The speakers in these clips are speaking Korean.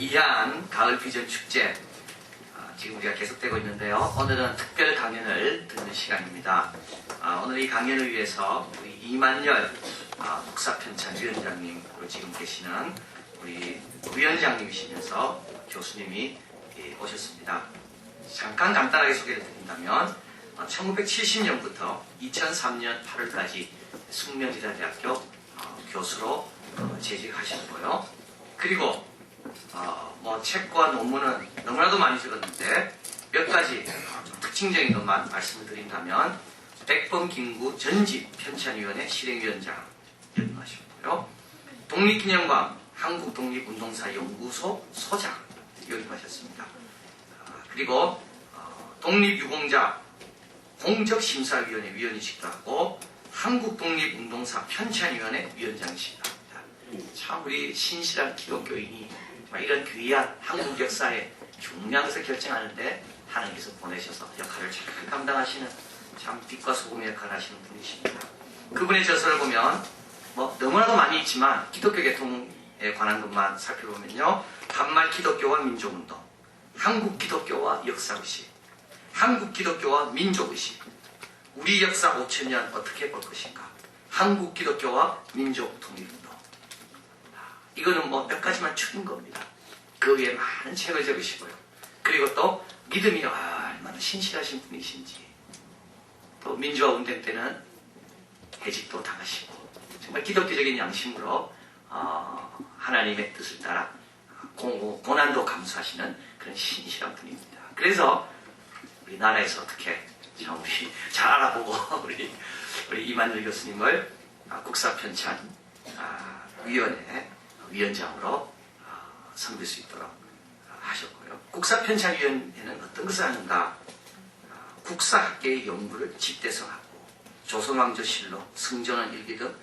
이한 가을 비전 축제 지금 우리가 계속되고 있는데요. 오늘은 특별 강연을 듣는 시간입니다. 오늘 이 강연을 위해서 우리 이만열 국사편찬 위원장님으로 지금 계시는 우리 위원장님이시면서 교수님이 오셨습니다. 잠깐 간단하게 소개를 드린다면 1970년부터 2003년 8월까지 숙명지사대학교 교수로 재직하셨고요. 그리고 뭐 책과 논문은 너무나도 많이 적었는데 몇 가지 좀 특징적인 것만 말씀을 드린다면 백범김구 전직 편찬위원회 실행위원장 역임하셨고요. 독립기념관 한국독립운동사연구소 소장 역임하셨습니다. 그리고 독립유공자 공적심사위원회 위원이시기도 하고 한국독립운동사 편찬위원회 위원장이시기도 합니다. 참 우리 신실한 기독교인이 이런 귀한 한국 역사의 중요한 것을 결정하는데 하나님께서 보내셔서 역할을 잘 감당하시는 참 빛과 소금의 역할을 하시는 분이십니다. 그분의 저서를 보면 뭐 너무나도 많이 있지만 기독교 계통에 관한 것만 살펴보면요. 반말 기독교와 민족운동, 한국 기독교와 역사의식, 한국 기독교와 민족의식, 우리 역사 5,000년 어떻게 볼 것인가, 한국 기독교와 민족 독립운동. 이거는 뭐 몇 가지만 추린 겁니다. 그 외에 많은 책을 적으시고요. 그리고 또 믿음이 얼마나 신실하신 분이신지, 또 민주화 운동 때는 해직도 당하시고 정말 기독교적인 양심으로 하나님의 뜻을 따라 고난도 감수하시는 그런 신실한 분입니다. 그래서 우리나라에서 어떻게 참 우리 잘 알아보고 우리 이만열 교수님을 국사편찬 위원회 위원장으로 섬길 수 있도록 하셨고요. 국사편찬위원회는 어떤 것을 하는가? 국사학계의 연구를 집대성하고 조선왕조실록, 승전원 일기 등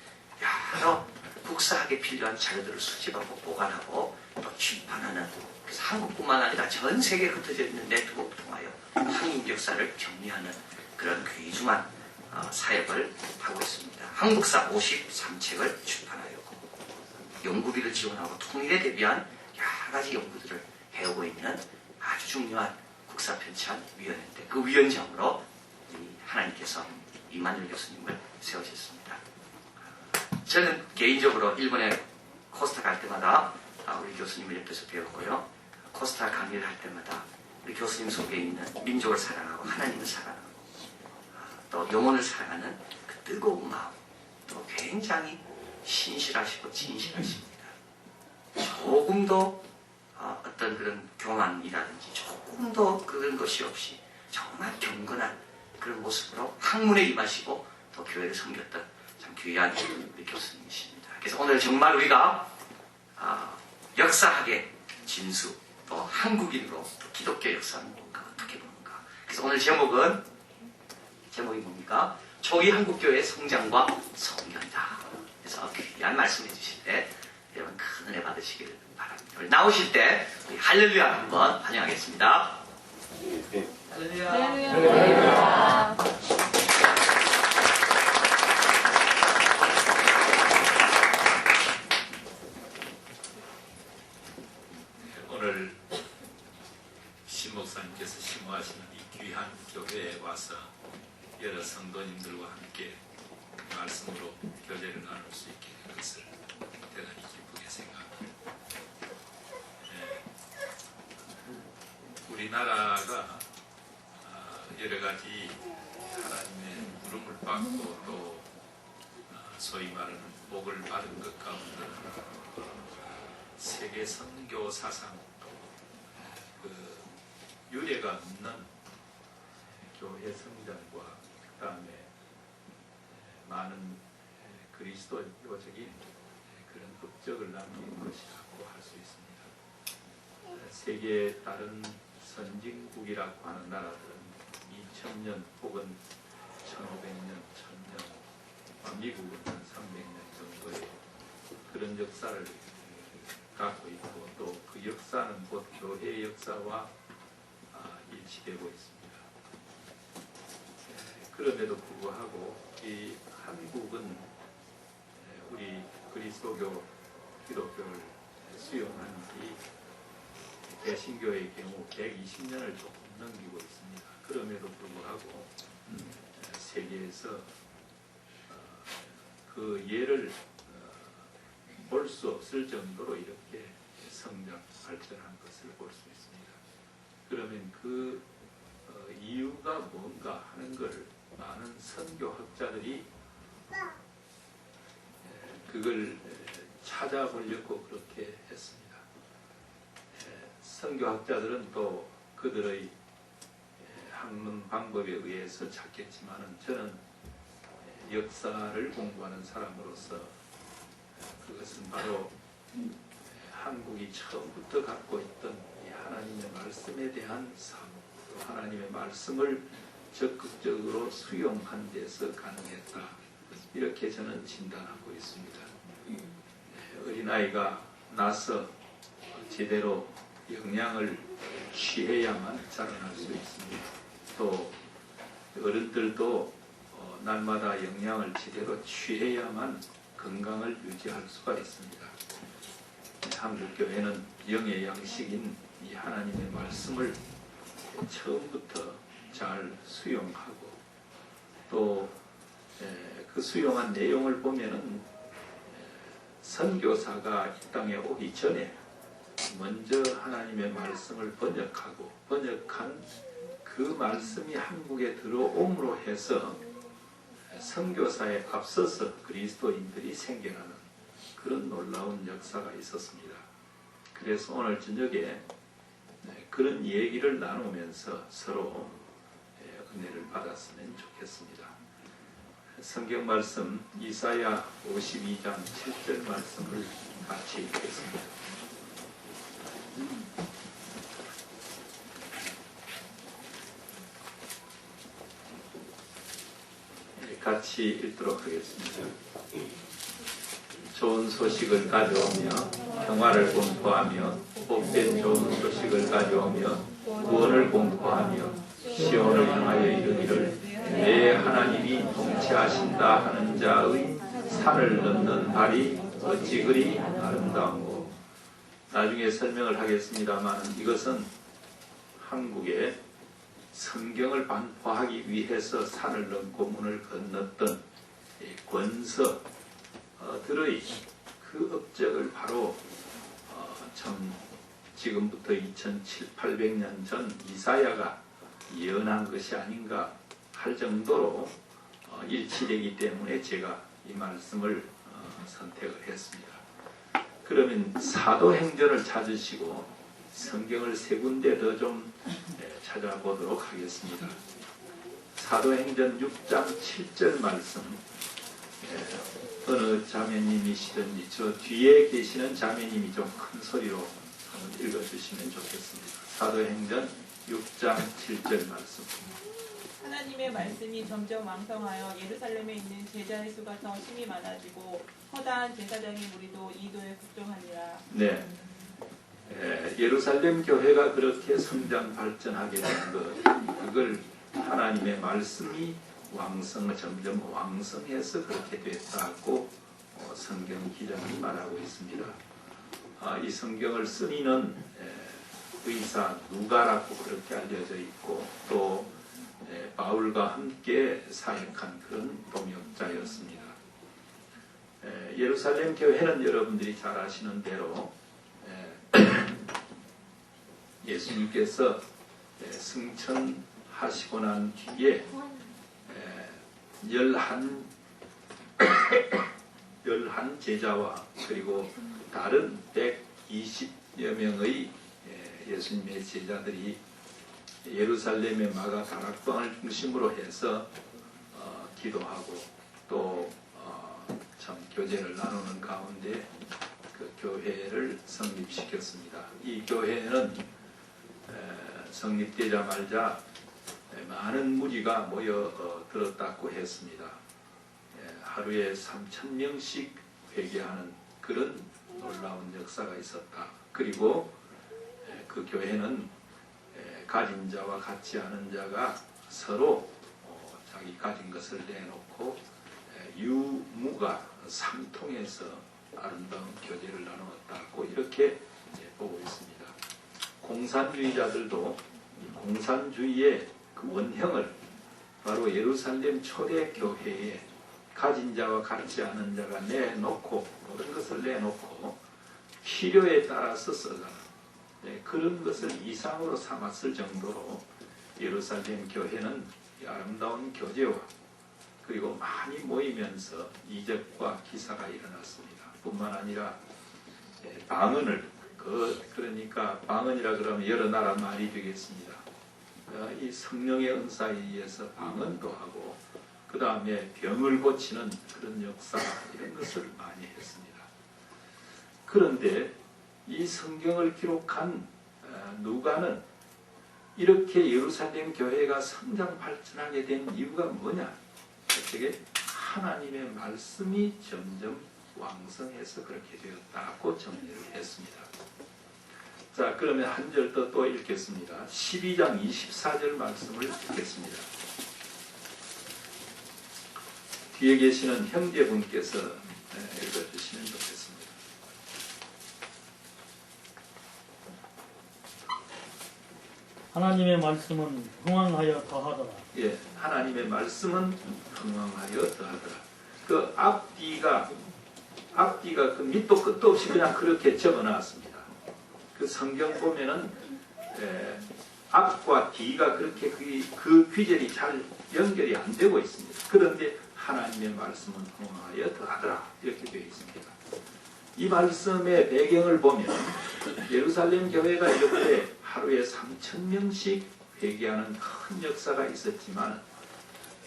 여러 국사학에 필요한 자료들을 수집하고 보관하고 또 출판하는, 그래서 한국뿐만 아니라 전 세계에 흩어져 있는 네트워크를 통하여 한국 역사를 정리하는 그런 귀중한 사역을 하고 있습니다. 한국사 53책을 출판하였고 연구비를 지원하고 통일에 대비한 여러 가지 연구들을 해오고 있는 아주 중요한 국사편찬위원회인데 그 위원장으로 하나님께서 이만열 교수님을 세우셨습니다. 저는 개인적으로 일본에 코스타 갈 때마다 우리 교수님을 옆에서 배웠고요. 코스타 강의를 할 때마다 우리 교수님 속에 있는 민족을 사랑하고 하나님을 사랑하고 또 영혼을 사랑하는 그 뜨거운 마음, 또 굉장히 신실하시고 진실하십니다. 조금도 어떤 그런 교만이라든지 조금도 그런 것이 없이 정말 경건한 그런 모습으로 학문에 임하시고 또 교회를 섬겼던 참 귀한 우리 교수님이십니다. 그래서 오늘 정말 우리가 역사학의 진수, 또 한국인으로 또 기독교 역사는 뭔가 어떻게 보는가. 그래서 오늘 제목이 뭡니까? 초기 한국교회의 성장과 성견이다. 그래서 귀한 말씀해 주실 때 여러분 큰 은혜 받으시기를 바랍니다. 우리 나오실 때 우리 할렐루야 한번 환영하겠습니다. 할렐루야. 할렐루야. 오늘 신 목사님께서 심호하시는 이 귀한 교회에 와서 여러 성도님들과 함께 말씀으로 교제를 나눌 수 있게 된 것을 대단히 기쁘게 생각합니다. 우리나라가 여러 가지 하나님의 부름을 받고 또 소위 말하는 복을 받은 것 가운데 세계 선교 사상 그 유례가 없는 교회 성장과 그 다음에 많은 그리스도교적인 그런 업적을 남긴 것이라고 할 수 있습니다. 세계 다른 선진국이라고 하는 나라들은 2000년 혹은 1500년, 1000년, 미국은 한 300년 정도의 그런 역사를 갖고 있고 또 그 역사는 곧 교회의 역사와 일치되고 있습니다. 그럼에도 불구하고 이 한국은 우리 그리스도교 기독교를 수용한 지 개신교의 경우 120년을 조금 넘기고 있습니다. 그럼에도 불구하고 세계에서 그 예를 볼 수 없을 정도로 이렇게 성장, 발전한 것을 볼 수 있습니다. 그러면 그 이유가 뭔가 하는 걸 많은 선교학자들이 그걸 찾아보려고 그렇게 했습니다. 선교학자들은 또 그들의 학문 방법에 의해서 찾겠지만 저는 역사를 공부하는 사람으로서 그것은 바로 한국이 처음부터 갖고 있던 이 하나님의 말씀에 대한 삶, 하나님의 말씀을 적극적으로 수용한 데서 가능했다. 이렇게 저는 진단하고 있습니다. 어린아이가 나서 제대로 영양을 취해야만 자라날 수 있습니다. 또 어른들도 날마다 영양을 제대로 취해야만 건강을 유지할 수가 있습니다. 한국교회는 영의 양식인 이 하나님의 말씀을 처음부터 잘 수용하고 또 그 수용한 내용을 보면은 선교사가 이 땅에 오기 전에 먼저 하나님의 말씀을 번역하고 번역한 그 말씀이 한국에 들어옴으로 해서 선교사에 앞서서 그리스도인들이 생겨나는 그런 놀라운 역사가 있었습니다. 그래서 오늘 저녁에 그런 얘기를 나누면서 서로 은혜를 받았으면 좋겠습니다. 성경 말씀 이사야 52장 7절 말씀을 같이 읽겠습니다. 같이 읽도록 하겠습니다. 좋은 소식을 가져오며 평화를 공포하며 복된 좋은 소식을 가져오며 구원을 공포하며 시온을 향하여 이르기를 내 하나님이 통치하신다 하는 자의 산을 넘는 발이 어찌 그리 아름다운고. 나중에 설명을 하겠습니다만 이것은 한국에 성경을 반포하기 위해서 산을 넘고 문을 건넜던 권서들의 그 업적을 바로 참 지금부터 2700~800년 전 이사야가 예언한 것이 아닌가 할 정도로 일치되기 때문에 제가 이 말씀을 선택을 했습니다. 그러면 사도행전을 찾으시고 성경을 세 군데 더 좀 찾아보도록 하겠습니다. 사도행전 6장 7절 말씀, 어느 자매님이시든지 저 뒤에 계시는 자매님이 좀 큰 소리로 한번 읽어주시면 좋겠습니다. 사도행전 6장 7절 말씀. 하나님의 말씀이 점점 왕성하여 예루살렘에 있는 제자의 수가 더 심히 많아지고 허다한 제사장의 무리도 이도에 국종하니라. 네. 예루살렘 교회가 그렇게 성장 발전하게 된 것, 그걸 하나님의 말씀이 점점 왕성해서 그렇게 됐다고 성경 기자는 말하고 있습니다. 이 성경을 쓴 이는 의사 누가라고 그렇게 알려져 있고 또 바울과 함께 사역한 그런 동역자였습니다. 예루살렘 교회는 여러분들이 잘 아시는 대로 예수님께서 승천하시고 난 뒤에 11 제자와 그리고 다른 120여 명의 예수님의 제자들이 예루살렘의 마가 다락방을 중심으로 해서 기도하고 또 참 교제를 나누는 가운데 그 교회를 성립시켰습니다. 이 교회는 성립되자마자 많은 무리가 모여 들었다고 했습니다. 하루에 3,000명씩 회개하는 그런 놀라운 역사가 있었다. 그리고 그 교회는 가진 자와 같지 않은 자가 서로 자기 가진 것을 내놓고 유무가 상통해서 아름다운 교제를 나누었다고 이렇게 보고 있습니다. 공산주의자들도 이 공산주의의 그 원형을 바로 예루살렘 초대 교회에 가진 자와 갖지 않은 자가 내놓고 모든 것을 내놓고 필요에 따라서 써가는 그런 것을 이상으로 삼았을 정도로 예루살렘 교회는 이 아름다운 교제와 그리고 많이 모이면서 이적과 기사가 일어났습니다. 뿐만 아니라 방언을 그러니까 방언이라 그러면 여러 나라 말이 되겠습니다. 이 성령의 은사에 의해서 방언도 하고 그 다음에 병을 고치는 그런 역사 이런 것을 많이 했습니다. 그런데 이 성경을 기록한 누가는 이렇게 예루살렘 교회가 성장 발전하게 된 이유가 뭐냐? 그게 하나님의 말씀이 점점 왕성해서 그렇게 되었다고 정리를 했습니다. 자, 그러면 한 절 또 읽겠습니다. 12장 24절 말씀을 읽겠습니다. 뒤에 계시는 형제분께서 읽어주시면 좋겠습니다. 하나님의 말씀은 흥왕하여 더하더라. 예, 하나님의 말씀은 흥왕하여 더하더라. 그 앞뒤가 그 밑도 끝도 없이 그냥 그렇게 적어놨습니다. 그 성경 보면은 앞과 뒤가 그렇게 그 귀절이 잘 연결이 안 되고 있습니다. 그런데 하나님의 말씀은 흥왕하여 더하더라 이렇게 되어 있습니다. 이 말씀의 배경을 보면 예루살렘 교회가 이렇게 하루에 3,000명씩 회개하는 큰 역사가 있었지만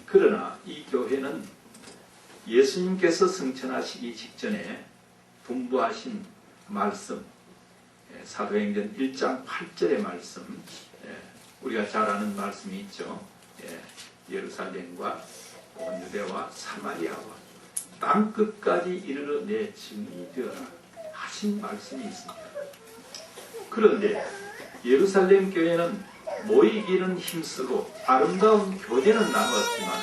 그러나 이 교회는 예수님께서 승천하시기 직전에 분부하신 말씀 사도행전 1장 8절의 말씀 우리가 잘 아는 말씀이 있죠. 예루살렘과 온 유대와 사마리아와 땅끝까지 이르러 내 증인이 되어라 하신 말씀이 있습니다. 그런데 예루살렘 교회는 모이기는 힘쓰고 아름다운 교제는 나누었지만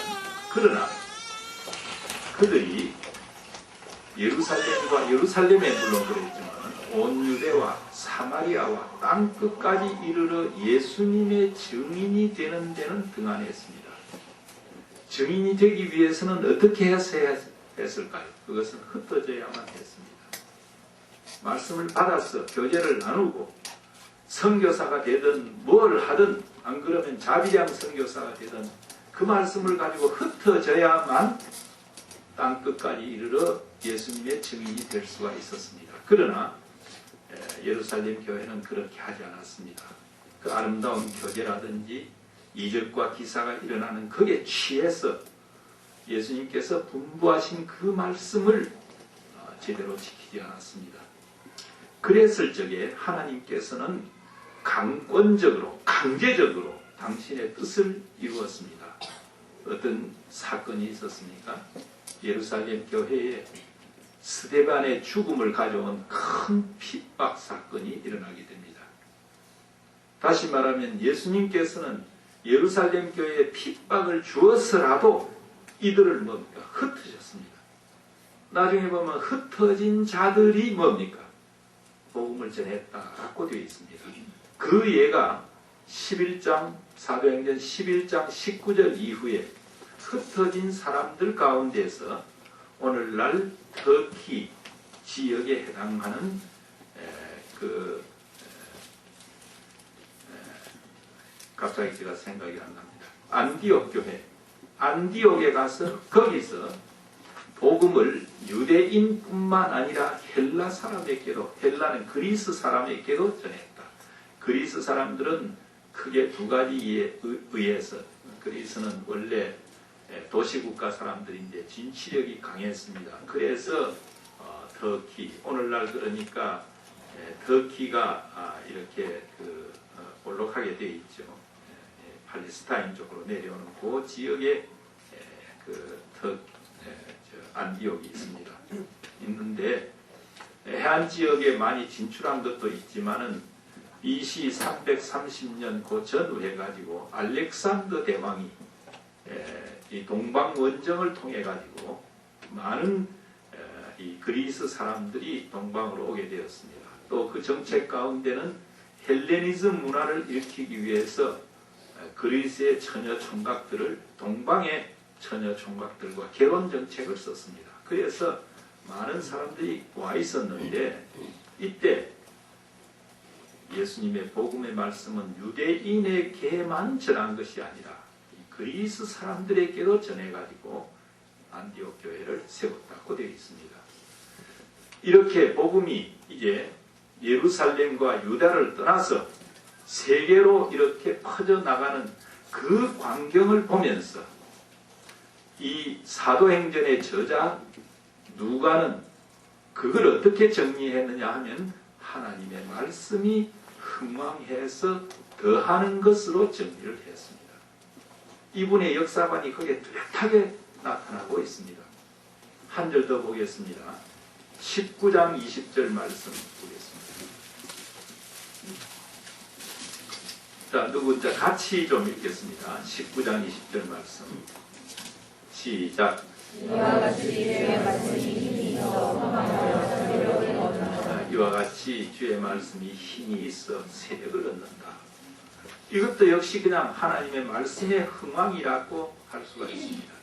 그러나 그들이 예루살렘에 물론 그랬지만 온 유대와 사마리아와 땅끝까지 이르러 예수님의 증인이 되는 데는 등한했습니다. 증인이 되기 위해서는 어떻게 했어야 했을까요? 그것은 흩어져야만 했습니다. 말씀을 받아서 교제를 나누고 선교사가 되든 뭘 하든 안 그러면 자비량 선교사가 되든 그 말씀을 가지고 흩어져야만 땅끝까지 이르러 예수님의 증인이 될 수가 있었습니다. 그러나 예루살렘 교회는 그렇게 하지 않았습니다. 그 아름다운 교제라든지 이적과 기사가 일어나는 거기에 취해서 예수님께서 분부하신 그 말씀을 제대로 지키지 않았습니다. 그랬을 적에 하나님께서는 강권적으로 강제적으로 당신의 뜻을 이루었습니다. 어떤 사건이 있었습니까? 예루살렘 교회에 스데반의 죽음을 가져온 큰 핍박 사건이 일어나게 됩니다. 다시 말하면 예수님께서는 예루살렘 교회에 핍박을 주었으라도 이들을 뭡니까? 흩으셨습니다. 나중에 보면 흩어진 자들이 뭡니까? 복음을 전했다라고 되어 있습니다. 그 예가 11장 사도행전 11장 19절 이후에 흩어진 사람들 가운데서 오늘날 터키 지역에 해당하는 갑자기 제가 생각이 안 납니다. 안디옥 교회, 안디옥에 가서 거기서 복음을 유대인뿐만 아니라 헬라 사람에게도, 헬라는 그리스 사람에게도 전했다. 그리스 사람들은 크게 두 가지에 의해서, 그리스는 원래 도시국가 사람들인데 진취력이 강했습니다. 그래서 터키, 오늘날 그러니까 터키가 이렇게 볼록하게 되어 있죠. 팔레스타인 쪽으로 내려오는 그 지역에 안디옥이 있습니다. 있는데 해안 지역에 많이 진출한 것도 있지만은 BC 330년 그 전후해 가지고 알렉산더 대왕이 이 동방 원정을 통해 가지고 많은 이 그리스 사람들이 동방으로 오게 되었습니다. 또 그 정책 가운데는 헬레니즘 문화를 일으키기 위해서 그리스의 처녀 총각들을 동방의 처녀 총각들과 결혼 정책을 썼습니다. 그래서 많은 사람들이 와 있었는데 이때 예수님의 복음의 말씀은 유대인에게만 전한 것이 아니라 그리스 사람들에게도 전해가지고 안디옥 교회를 세웠다고 되어 있습니다. 이렇게 복음이 이제 예루살렘과 유다를 떠나서 세계로 이렇게 퍼져나가는 그 광경을 보면서 이 사도행전의 저자 누가는 그걸 어떻게 정리했느냐 하면 하나님의 말씀이 흥왕해서 더하는 것으로 정리를 했습니다. 이분의 역사관이 거기에 뚜렷하게 나타나고 있습니다. 한 절 더 보겠습니다. 19장 20절 말씀 보겠습니다. 자, 누군가 같이 좀 읽겠습니다. 19장 20절 말씀. 시작. 이와 같이 주의 말씀이 힘이 있어 세력을 얻는다. 이와 같이 주의 말씀이 힘이 있어 세력을 얻는다. 이것도 역시 그냥 하나님의 말씀의 흥왕이라고 할 수가 있습니다.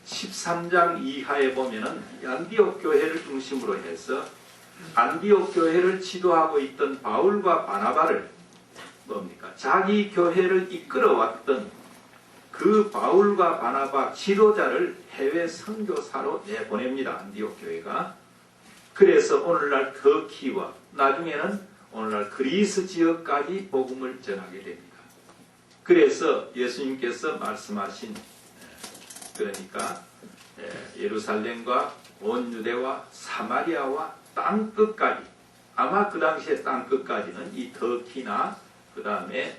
13장 이하에 보면은 안디옥 교회를 중심으로 해서 안디옥 교회를 지도하고 있던 바울과 바나바를 뭡니까? 자기 교회를 이끌어왔던 그 바울과 바나바 지도자를 해외 선교사로 내보냅니다. 안디옥 교회가. 그래서 오늘날 터키와 나중에는 오늘날 그리스 지역까지 복음을 전하게 됩니다. 그래서 예수님께서 말씀하신 그러니까 예루살렘과 온 유대와 사마리아와 땅끝까지 아마 그 당시에 땅끝까지는 이 터키나 그 다음에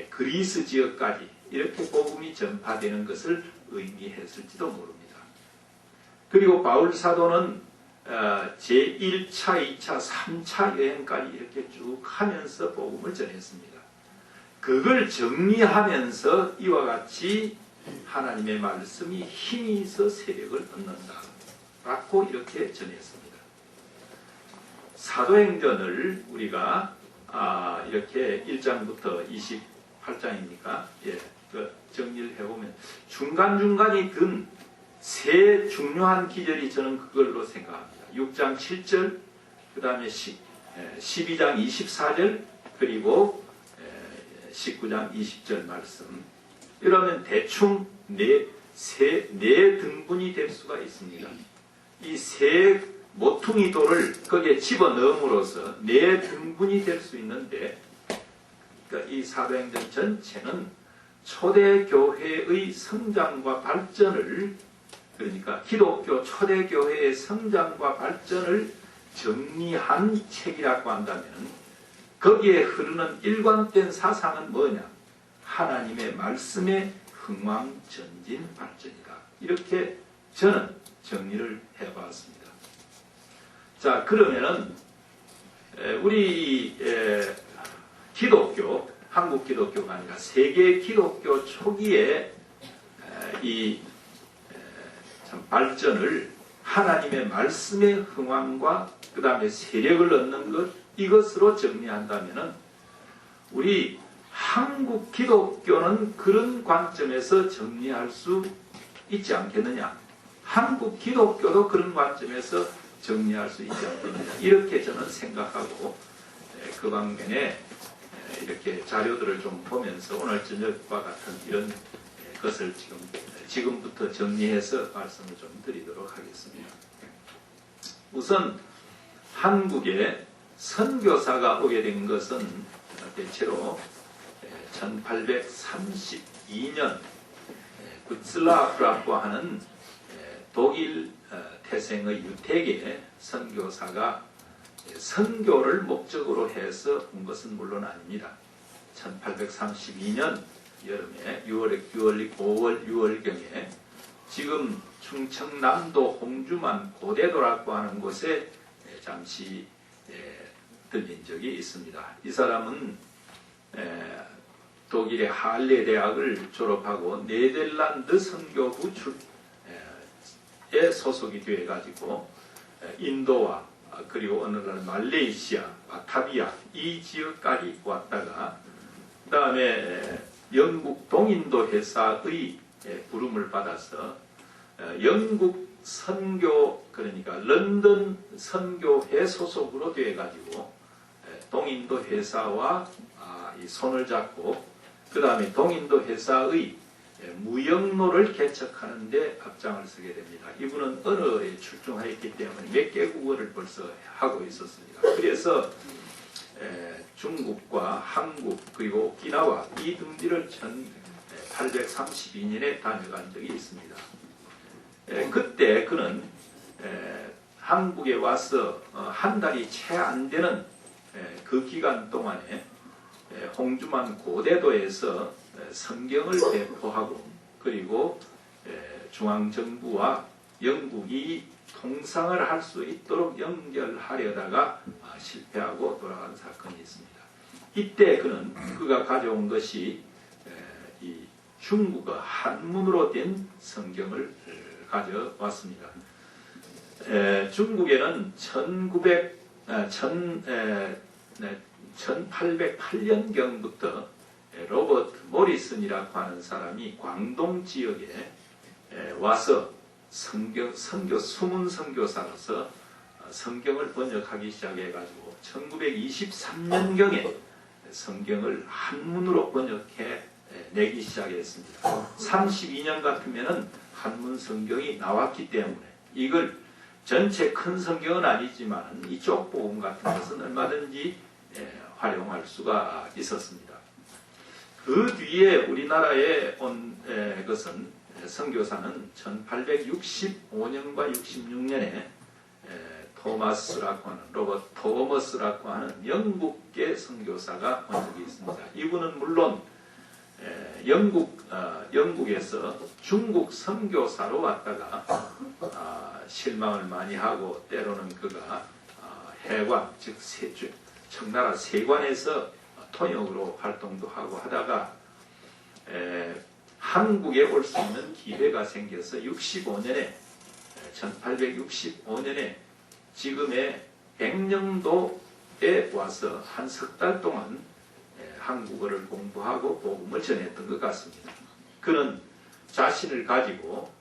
그리스 지역까지 이렇게 복음이 전파되는 것을 의미했을지도 모릅니다. 그리고 바울 사도는 제1차, 2차, 3차 여행까지 이렇게 쭉 하면서 복음을 전했습니다. 그걸 정리하면서 이와 같이 하나님의 말씀이 힘이 있어 세력을 얻는다 라고 이렇게 전했습니다. 사도행전을 우리가 이렇게 1장부터 28장이니까 정리를 해보면 중간중간이 든 세 중요한 기절이 저는 그걸로 생각합니다. 6장 7절, 그 다음에 12장 24절, 그리고 19장 20절 말씀. 이러면 대충 네 등분이 될 수가 있습니다. 이 세 모퉁이 돌을 거기에 집어넣음으로써 네 등분이 될 수 있는데, 그러니까 이 사도행전 전체는 초대교회의 성장과 발전을, 그러니까 기독교 초대교회의 성장과 발전을 정리한 책이라고 한다면 거기에 흐르는 일관된 사상은 뭐냐? 하나님의 말씀의 흥왕 전진 발전이다. 이렇게 저는 정리를 해봤습니다. 자, 그러면은 우리 기독교, 한국 기독교가 아니라 세계 기독교 초기에 이 참 발전을 하나님의 말씀의 흥왕과 그 다음에 세력을 얻는 것, 이것으로 정리한다면은 우리 한국 기독교는 그런 관점에서 정리할 수 있지 않겠느냐? 한국 기독교도 그런 관점에서 정리할 수 있지 않겠느냐? 이렇게 저는 생각하고 그 방면에 이렇게 자료들을 좀 보면서 오늘 저녁과 같은 이런 것을 지금부터 정리해서 말씀을 좀 드리도록 하겠습니다. 우선 한국에 선교사가 오게 된 것은 대체로 1832년 구슬라프라고 하는 독일 태생의 유태계 선교사가 선교를 목적으로 해서 온 것은 물론 아닙니다. 1832년 여름에 5월, 6월경에 지금 충청남도 홍주만 고대도라고 하는 곳에 잠시 들린 적이 있습니다. 이 사람은 독일의 할레 대학을 졸업하고 네덜란드 선교부에 소속이 되어 가지고 인도와 그리고 어느 날 말레이시아, 바타비아 이 지역까지 왔다가 그 다음에 영국 동인도 회사의 부름을 받아서 영국 선교 그러니까 런던 선교회 소속으로 되어 가지고 동인도 회사와 이 손을 잡고 그 다음에 동인도 회사의 무역로를 개척하는 데 앞장을 서게 됩니다. 이분은 언어에 출중하였기 때문에 몇 개국어를 벌써 하고 있었습니다. 그래서 중국과 한국 그리고 오키나와 이 등지를 1832년에 다녀간 적이 있습니다. 그때 그는 한국에 와서 한 달이 채 안 되는 그 기간 동안에 홍주만 고대도에서 성경을 배포하고 그리고 중앙정부와 영국이 통상을 할 수 있도록 연결하려다가 실패하고 돌아간 사건이 있습니다. 이때 그가 가져온 것이 이 중국어 한문으로 된 성경을 가져왔습니다. 중국에는 1808년경부터 로버트 모리슨이라고 하는 사람이 광동 지역에 와서 선교 수문 선교사로서 성경을 번역하기 시작해가지고 1923년경에 성경을 한문으로 번역해 내기 시작했습니다. 32년 같으면은 한문 성경이 나왔기 때문에 이걸 전체 큰 성경은 아니지만 이쪽 복음 같은 것은 얼마든지 활용할 수가 있었습니다. 그 뒤에 우리나라에 온 것은 선교사는 1865년과 66년에 토마스라고 하는 로버트 토머스라고 하는 영국계 선교사가 온 적이 있습니다. 이분은 물론 영국에서 중국 선교사로 왔다가 실망을 많이 하고 때로는 그가 해관 즉 청나라 세관에서 통역으로 활동도 하고 하다가 한국에 올 수 있는 기회가 생겨서 1865년에 지금의 백령도에 와서 한 석 달 동안 한국어를 공부하고 복음을 전했던 것 같습니다. 그는 자신을 가지고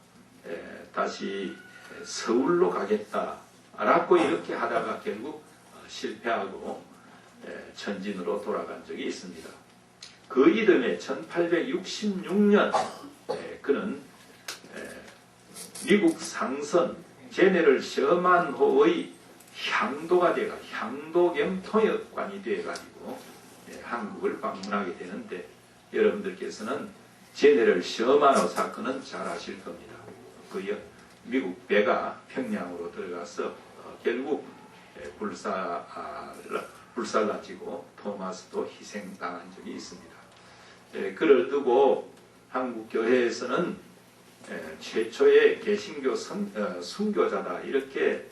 다시 서울로 가겠다라고 이렇게 하다가 결국 실패하고 천진으로 돌아간 적이 있습니다. 그 이듬해 1866년 그는 미국 상선 제네럴 셔만호의 향도가 되가 향도 겸 통역관이 되어가지고 한국을 방문하게 되는데 여러분들께서는 제네럴 셔만호 사건은 잘 아실 겁니다. 그 미국 배가 평양으로 들어가서 결국 불살라지고 토마스도 희생당한 적이 있습니다. 그를 두고 한국 교회에서는 최초의 개신교 순교자다 이렇게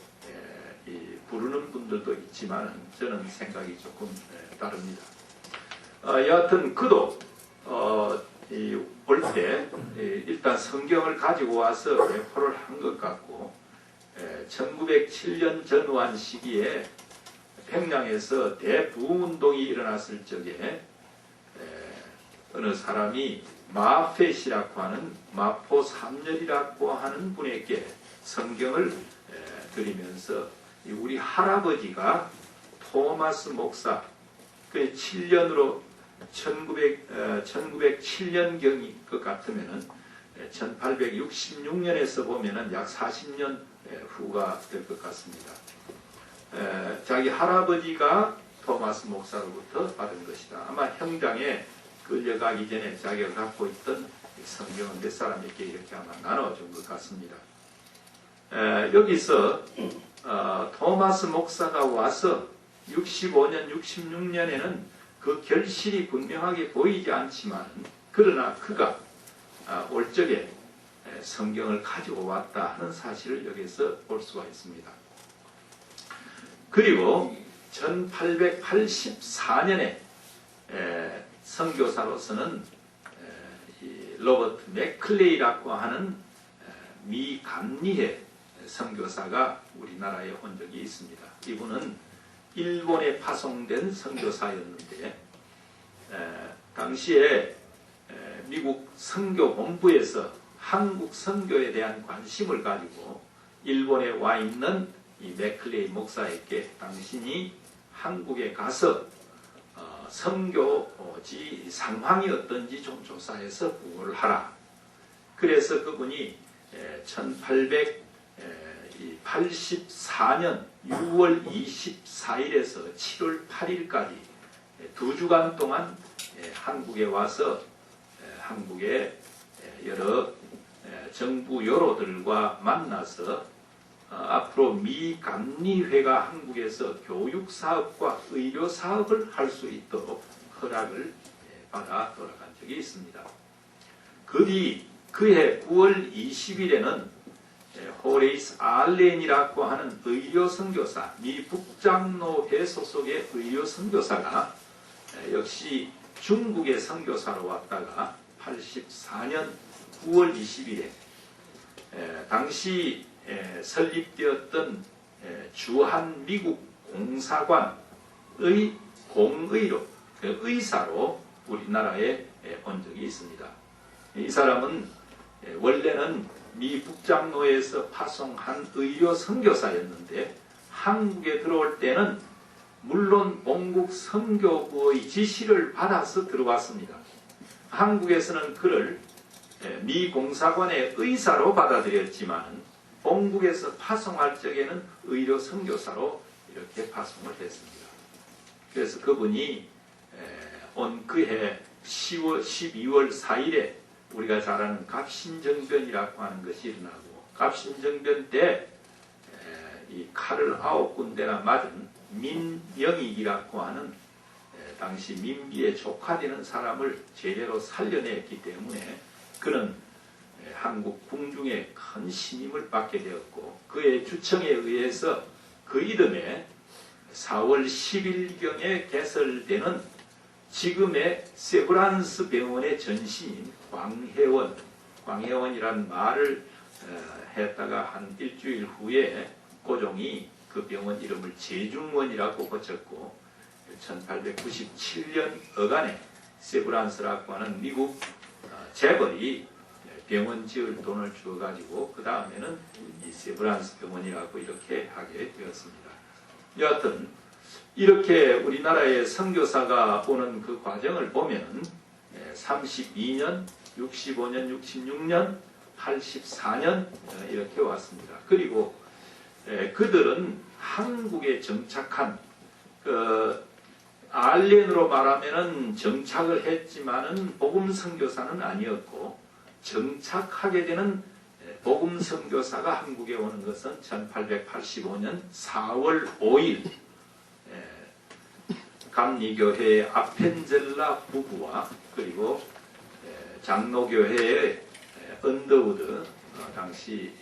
부르는 분들도 있지만 저는 생각이 조금 다릅니다. 여하튼 그도 올 때 일단 성경을 가지고 와서 배포를 한 것 같고 1907년 전후한 시기에 평양에서 대부흥운동이 일어났을 적에 어느 사람이 마펫이라고 하는 마포 삼열이라고 하는 분에게 성경을 드리면서 우리 할아버지가 토마스 목사 그 7년으로 1907년경일 것 같으면은 1866년에서 보면은 약 40년 후가 될 것 같습니다. 자기 할아버지가 토마스 목사로부터 받은 것이다. 아마 형장에 끌려가기 전에 자기가 갖고 있던 성경은 몇 사람에게 이렇게 아마 나눠준 것 같습니다. 여기서 토마스 목사가 와서 65년, 66년에는 그 결실이 분명하게 보이지 않지만 그러나 그가 올 적에 성경을 가지고 왔다 하는 사실을 여기서 볼 수가 있습니다. 그리고 1884년에 선교사로서는 이 로버트 맥클레이라고 하는 미 감리회 선교사가 우리나라에 온 적이 있습니다. 이분은 일본에 파송된 선교사였는데 당시에 미국 선교본부에서 한국 선교에 대한 관심을 가지고 일본에 와 있는 이 맥클레이 목사에게 당신이 한국에 가서 선교지 상황이 어떤지 좀 조사해서 보고를 하라. 그래서 그분이 1884년 6월 24일에서 7월 8일까지 2주간 동안 한국에 와서 한국의 여러 정부 요로들과 만나서 앞으로 미 감리회가 한국에서 교육사업과 의료사업을 할 수 있도록 허락을 받아 돌아간 적이 있습니다. 그 뒤 그해 9월 20일에는 호레이스 알렌이라고 하는 의료선교사, 미 북장로회 소속의 의료선교사가 역시 중국의 선교사로 왔다가 84년 9월 20일에 당시 설립되었던 주한 미국 공사관의 공의로 의사로 우리나라에 온 적이 있습니다. 이 사람은 원래는 미 북장로에서 파송한 의료 선교사였는데 한국에 들어올 때는 물론 본국 선교부의 지시를 받아서 들어왔습니다. 한국에서는 그를 미 공사관의 의사로 받아들였지만 본국에서 파송할 적에는 의료 선교사로 이렇게 파송을 했습니다. 그래서 그분이 온 그해 12월 4일에 우리가 잘 아는 갑신정변이라고 하는 것이 일어나고 갑신정변 때 이 칼을 9군데나 맞은 민영익이라고 하는 당시 민비의 조카되는 사람을 제대로 살려냈기 때문에 그는 한국 궁중에 큰 신임을 받게 되었고 그의 주청에 의해서 그 이듬해 4월 10일경에 개설되는 지금의 세브란스 병원의 전신인 광해원이라는 말을 했다가 한 일주일 후에 고종이 그 병원 이름을 제중원이라고 고쳤고 1897년 어간에 세브란스라고 하는 미국 재벌이 병원 지을 돈을 주어가지고 그 다음에는 이 세브란스 병원이라고 이렇게 하게 되었습니다. 여하튼 이렇게 우리나라에 선교사가 오는 그 과정을 보면 32년, 65년, 66년, 84년 이렇게 왔습니다. 그리고 그들은 한국에 정착한 알렌으로 말하면은 정착을 했지만은 복음 선교사는 아니었고 정착하게 되는 복음 선교사가 한국에 오는 것은 1885년 4월 5일 감리교회의 아펜젤라 부부와 그리고 장로교회의 언더우드 당시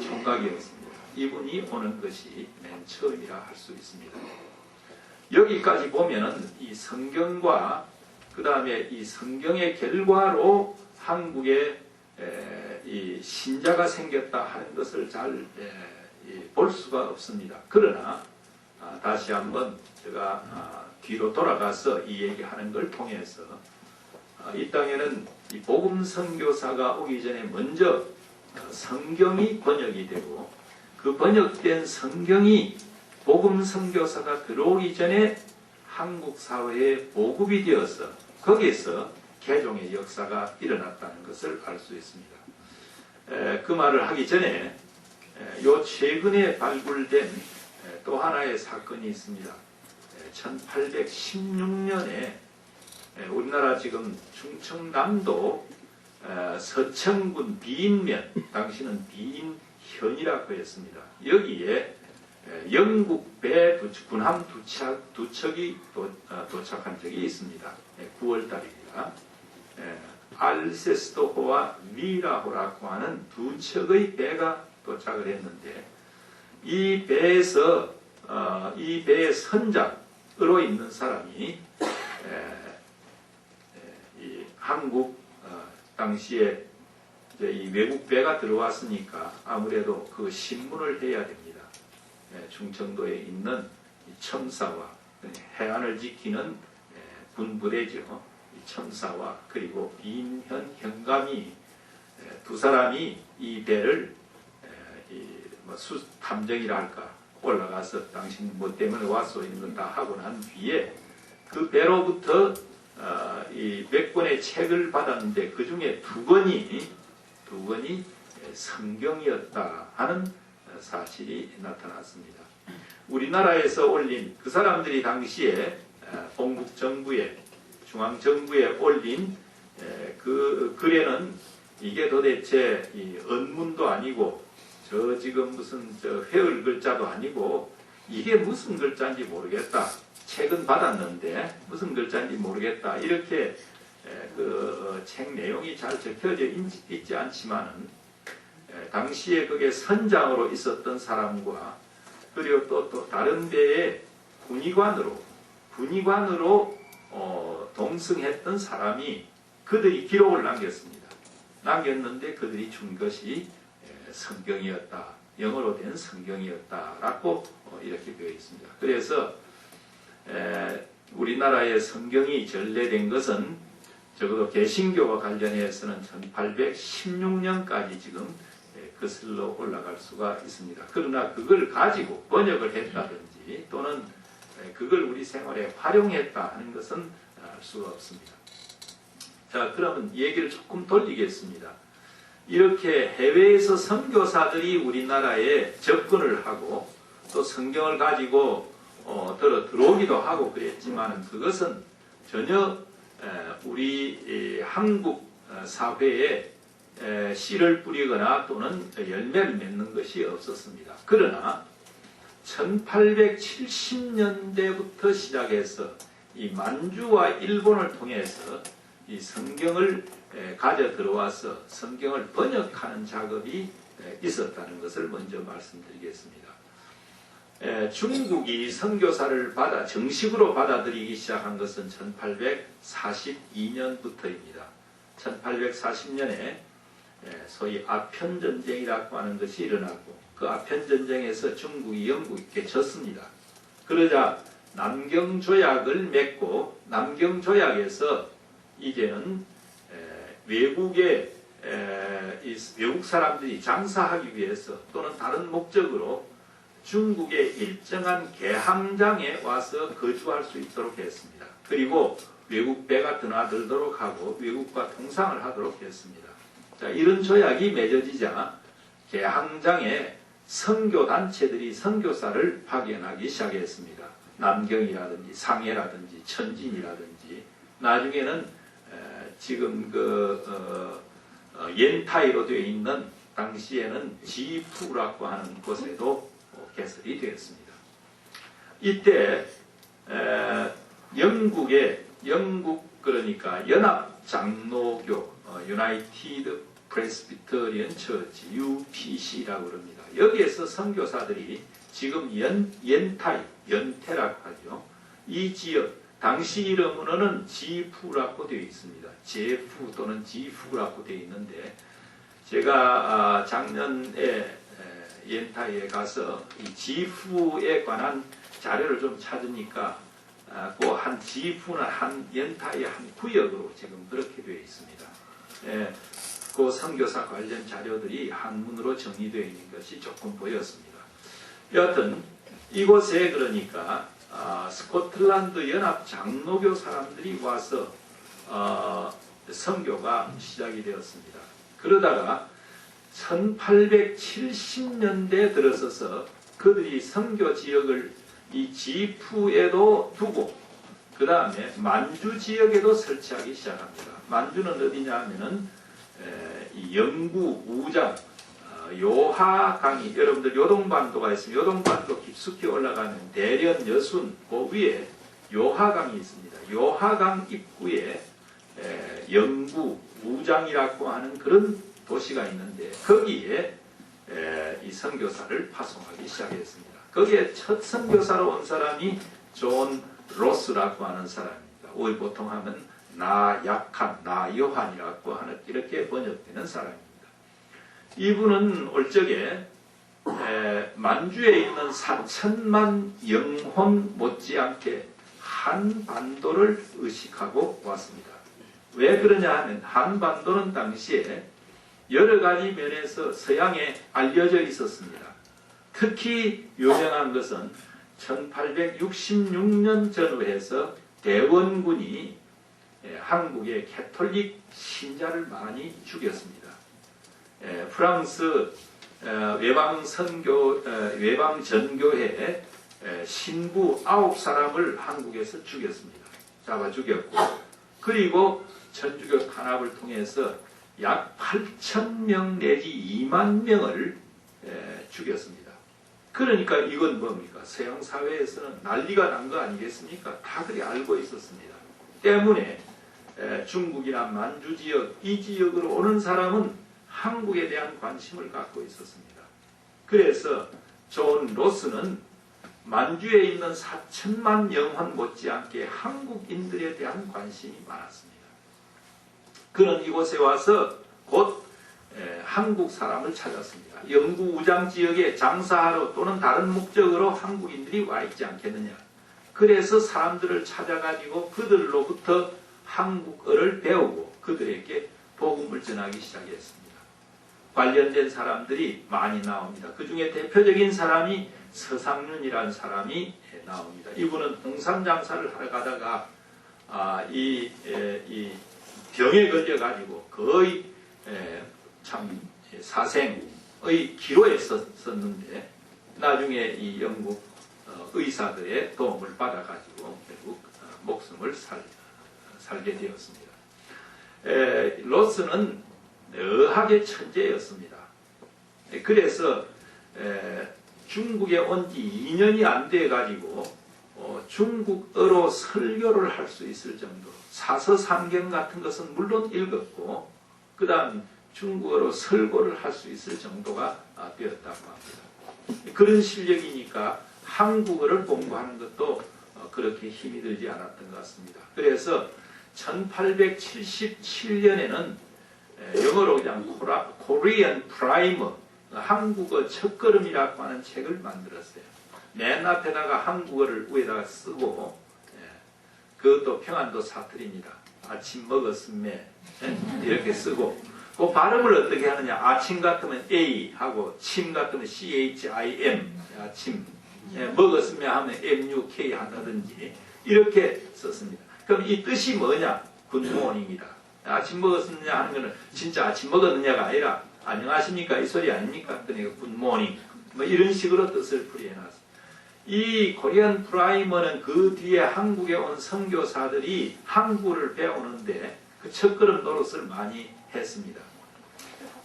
총각이었습니다. 이분이 오는 것이 맨 처음이라 할 수 있습니다. 여기까지 보면은 이 성경과 그 다음에 이 성경의 결과로 한국에 이 신자가 생겼다 하는 것을 잘 볼 수가 없습니다. 그러나 다시 한번 제가 뒤로 돌아가서 이 얘기하는 걸 통해서 이 땅에는 이 복음 선교사가 오기 전에 먼저 성경이 번역이 되고 그 번역된 성경이 복음 선교사가 들어오기 전에 한국 사회에 보급이 되어서 거기에서 개종의 역사가 일어났다는 것을 알 수 있습니다. 그 말을 하기 전에 요 최근에 발굴된 또 하나의 사건이 있습니다. 1816년에 우리나라 지금 충청남도 서천군 비인면, 당시는 비인현이라고 했습니다. 여기에 영국 배 군함 두 척이 도착한 적이 있습니다. 9월 달입니다. 알세스도호와 미라호라고 하는 두 척의 배가 도착을 했는데 이 배에서 이 배의 선장으로 있는 사람이 이 한국 당시에 이제 이 외국 배가 들어왔으니까 아무래도 그 신문을 해야 됩니다. 충청도에 있는 이 첨사와 해안을 지키는 군부대죠. 이 첨사와 그리고 임현 현감이 두 사람이 이 배를 탐정이라 할까 올라가서 당신 뭐 때문에 왔소 이런 건 다 하고 난 뒤에 그 배로부터 이 몇 권의 책을 받았는데 그 중에 두 권이 성경이었다 하는 사실이 나타났습니다. 우리나라에서 올린 그 사람들이 당시에 본국 정부에 중앙 정부에 올린 그 글에는 이게 도대체 이 언문도 아니고 저 지금 무슨 저 회을 글자도 아니고 이게 무슨 글자인지 모르겠다. 책은 받았는데 무슨 글자인지 모르겠다. 이렇게 그 책 내용이 잘 적혀져 있지 않지만은 당시에 그게 선장으로 있었던 사람과 그리고 또 다른 데에 군의관으로 동승했던 사람이 그들이 기록을 남겼습니다. 남겼는데 그들이 준 것이 성경이었다. 영어로 된 성경이었다라고 이렇게 되어 있습니다. 그래서 우리나라에 성경이 전래된 것은 적어도 개신교와 관련해서는 1816년까지 지금 거슬러 올라갈 수가 있습니다. 그러나 그걸 가지고 번역을 했다든지 또는 그걸 우리 생활에 활용했다 하는 것은 알 수가 없습니다. 자, 그러면 얘기를 조금 돌리겠습니다. 이렇게 해외에서 선교사들이 우리나라에 접근을 하고 또 성경을 가지고 들어오기도 하고 그랬지만 그것은 전혀 우리 한국 사회에 씨를 뿌리거나 또는 열매를 맺는 것이 없었습니다. 그러나 1870년대부터 시작해서 이 만주와 일본을 통해서 이 성경을 가져 들어와서 성경을 번역하는 작업이 있었다는 것을 먼저 말씀드리겠습니다. 중국이 선교사를 정식으로 받아들이기 시작한 것은 1842년부터입니다. 1840년에 소위 아편전쟁이라고 하는 것이 일어나고 그 아편전쟁에서 중국이 영국에게 졌습니다. 그러자 남경조약을 맺고 남경조약에서 이제는 외국 사람들이 장사하기 위해서 또는 다른 목적으로 중국의 일정한 개항장에 와서 거주할 수 있도록 했습니다. 그리고 외국 배가 드나들도록 하고 외국과 통상을 하도록 했습니다. 자, 이런 조약이 맺어지자 개항장에 선교단체들이 선교사를 파견하기 시작했습니다. 남경이라든지 상해라든지 천진이라든지 나중에는 지금 옌타이로 되어 있는 당시에는 지푸라고 하는 곳에도 개설이 되었습니다. 이때 영국 그러니까 연합장로교 United Presbyterian Church UPC라고 그럽니다. 여기에서 선교사들이 지금 연태라고 하죠. 이 지역 당시 이름으로는 지푸라고 되어 있습니다. 제푸 또는 지푸라고 되어 있는데 제가 작년에 옌타이에 가서 이 지푸에 관한 자료를 좀 찾으니까 그 한 지푸는 한 옌타이의 한 구역으로 지금 그렇게 되어 있습니다. 그 선교사 관련 자료들이 한문으로 정리되어 있는 것이 조금 보였습니다. 여하튼 이곳에 그러니까 스코틀랜드 연합 장로교 사람들이 와서 선교가 시작이 되었습니다. 그러다가 1870년대에 들어서서 그들이 선교 지역을 이 지푸에도 두고 그 다음에 만주 지역에도 설치하기 시작합니다. 만주는 어디냐 하면은 이 영구, 우장, 요하강이 여러분들 요동반도가 있습니다. 요동반도 깊숙이 올라가면 대련, 여순 그 위에 요하강이 있습니다. 요하강 입구에 영구, 우장이라고 하는 그런 도시가 있는데 거기에 이 선교사를 파송하기 시작했습니다. 거기에 첫 선교사로 온 사람이 존 로스라고 하는 사람입니다. 우리 보통 하면 나 약한, 나 요한이라고 하는 이렇게 번역되는 사람입니다. 이분은 올적에 만주에 있는 4천만 영혼 못지않게 한반도를 의식하고 왔습니다. 왜 그러냐 하면 한반도는 당시에 여러 가지 면에서 서양에 알려져 있었습니다. 특히 유명한 것은 1866년 전후에서 대원군이 한국의 캐톨릭 신자를 많이 죽였습니다. 프랑스 외방전교회 신부 9사람을 한국에서 죽였습니다. 잡아 죽였고, 그리고 천주교 탄압을 통해서 약 8,000명 내지 2만 명을 죽였습니다. 그러니까 이건 뭡니까? 서양 사회에서는 난리가 난 거 아니겠습니까? 다 그리 알고 있었습니다. 때문에 중국이나 만주 지역, 이 지역으로 오는 사람은 한국에 대한 관심을 갖고 있었습니다. 그래서 존 로스는 만주에 있는 4천만 영혼 못지않게 한국인들에 대한 관심이 많았습니다. 그는 이곳에 와서 곧 한국 사람을 찾았습니다. 영구 우장 지역에 장사하러 또는 다른 목적으로 한국인들이 와 있지 않겠느냐. 그래서 사람들을 찾아가지고 그들로부터 한국어를 배우고 그들에게 복음을 전하기 시작했습니다. 관련된 사람들이 많이 나옵니다. 그 중에 대표적인 사람이 서상륜이라는 사람이 나옵니다. 이분은 홍삼 장사를 하러 가다가 이 병에 걸려가지고 거의 참 사생의 기로에 섰는데 나중에 이 영국 의사들의 도움을 받아가지고 결국 목숨을 살게 되었습니다. 로스는 의학의 천재였습니다. 그래서 중국에 온 지 2년이 안 돼가지고 중국어로 설교를 할 수 있을 정도로 사서삼경 같은 것은 물론 읽었고 그 다음 중국어로 설교를 할 수 있을 정도가 되었다고 합니다. 그런 실력이니까 한국어를 공부하는 것도 그렇게 힘이 들지 않았던 것 같습니다. 그래서 1877년에는 영어로 그냥 코리안 프라이머, 한국어 첫걸음이라고 하는 책을 만들었어요. 맨 앞에다가 한국어를 위에다가 쓰고, 그것도 평안도 사투리입니다. 아침 먹었음에 이렇게 쓰고, 그 발음을 어떻게 하느냐. 아침 같으면 A 하고 침 같으면 CHIM, 아침, 먹었음에 하면 MUK 한다든지 이렇게 썼습니다. 그럼 이 뜻이 뭐냐? 굿모닝이다. 아침 먹었느냐 하는 것은 진짜 아침 먹었느냐가 아니라 안녕하십니까 이 소리 아닙니까? 그러니까 굿모닝 뭐 이런 식으로 뜻을 풀이해놨습니다. 이 코리안 프라이머는 그 뒤에 한국에 온 선교사들이 한국어를 배우는데 그 첫걸음 노릇을 많이 했습니다.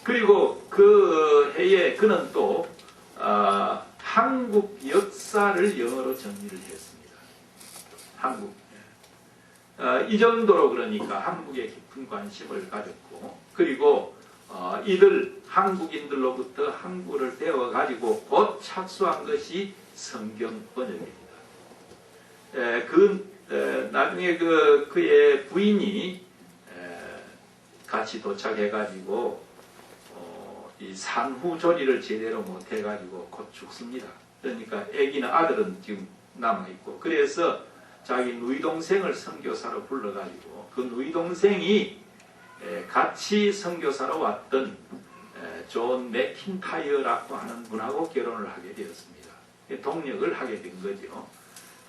그리고 그 해에 그는 또 한국 역사를 영어로 정리를 했습니다. 한국. 이 정도로 그러니까 한국에 깊은 관심을 가졌고, 그리고 이들 한국인들로부터 한국어를 배워가지고 곧 착수한 것이 성경 번역입니다. 나중에 그의 부인이 같이 도착해가지고 이 산후조리를 제대로 못해가지고 곧 죽습니다. 그러니까 아들은 지금 남아있고, 그래서 자기 누이 동생을 선교사로 불러가지고 그 누이 동생이 같이 선교사로 왔던 존 맥킨타이어라고 하는 분하고 결혼을 하게 되었습니다. 동력을 하게 된 거죠.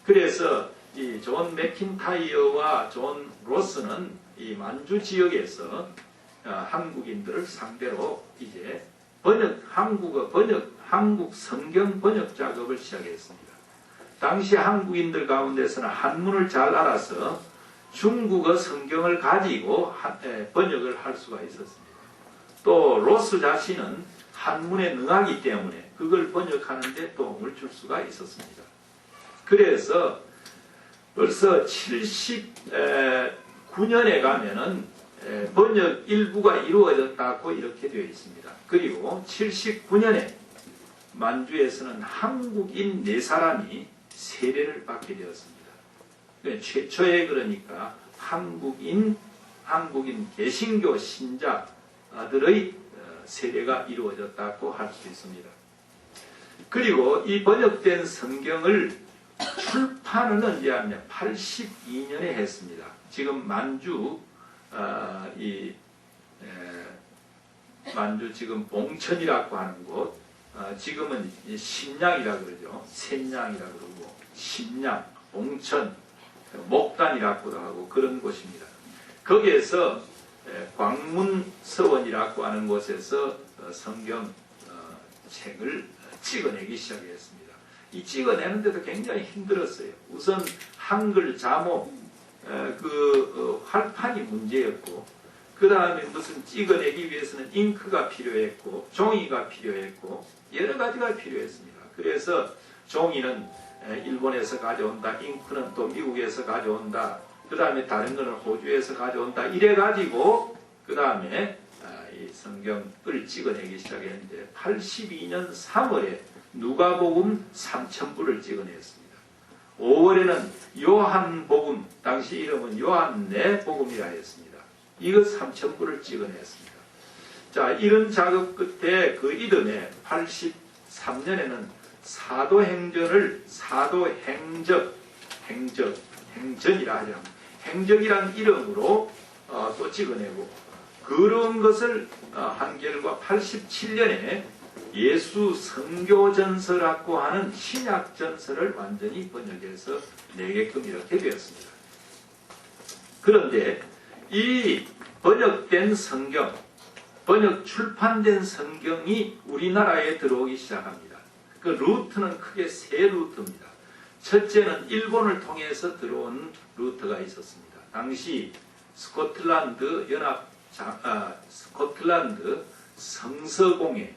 그래서 이 존 맥킨타이어와 존 로스는 이 만주 지역에서 한국인들을 상대로 이제 한국 성경 번역 작업을 시작했습니다. 당시 한국인들 가운데서는 한문을 잘 알아서 중국어 성경을 가지고 번역을 할 수가 있었습니다. 또 로스 자신은 한문에 능하기 때문에 그걸 번역하는 데 도움을 줄 수가 있었습니다. 그래서 벌써 79년에 가면은 번역 일부가 이루어졌다고 이렇게 되어 있습니다. 그리고 79년에 만주에서는 한국인 4사람이 세례를 받게 되었습니다. 최초에 그러니까 한국인 개신교 신자들의 세례가 이루어졌다고 할 수 있습니다. 그리고 이 번역된 성경을 출판은 언제 하냐? 82년에 했습니다. 지금 만주 만주 지금 봉천이라고 하는 곳, 지금은 신양이라고 그러죠. 샘양이라고 그러고 신양, 봉천, 목단이라고도 하고 그런 곳입니다. 거기에서 광문서원이라고 하는 곳에서 성경 책을 찍어내기 시작했습니다. 이 찍어내는데도 굉장히 힘들었어요. 우선 한글 자목, 활판이 문제였고, 그 다음에 무슨 찍어내기 위해서는 잉크가 필요했고, 종이가 필요했고, 여러 가지가 필요했습니다. 그래서 종이는 일본에서 가져온다, 잉크는 또 미국에서 가져온다, 그 다음에 다른 거는 호주에서 가져온다, 이래가지고, 그 다음에 이 성경을 찍어내기 시작했는데, 82년 3월에 누가복음 3,000부를 찍어냈습니다. 5월에는 요한복음, 당시 이름은 요한네 복음이라 했습니다. 이거 3,000부를 찍어냈습니다. 자, 이런 작업 끝에 그 이듬해 83년에는 행전이라 하죠. 행적이란 이름으로 또 찍어내고, 그런 것을 한결과 87년에 예수 성교전서라고 하는 신약전서를 완전히 번역해서 내게끔 이렇게 되었습니다. 그런데 이 번역된 성경, 번역 출판된 성경이 우리나라에 들어오기 시작합니다. 그 루트는 크게 세 루트입니다. 첫째는 일본을 통해서 들어온 루트가 있었습니다. 당시 스코틀랜드 성서공회,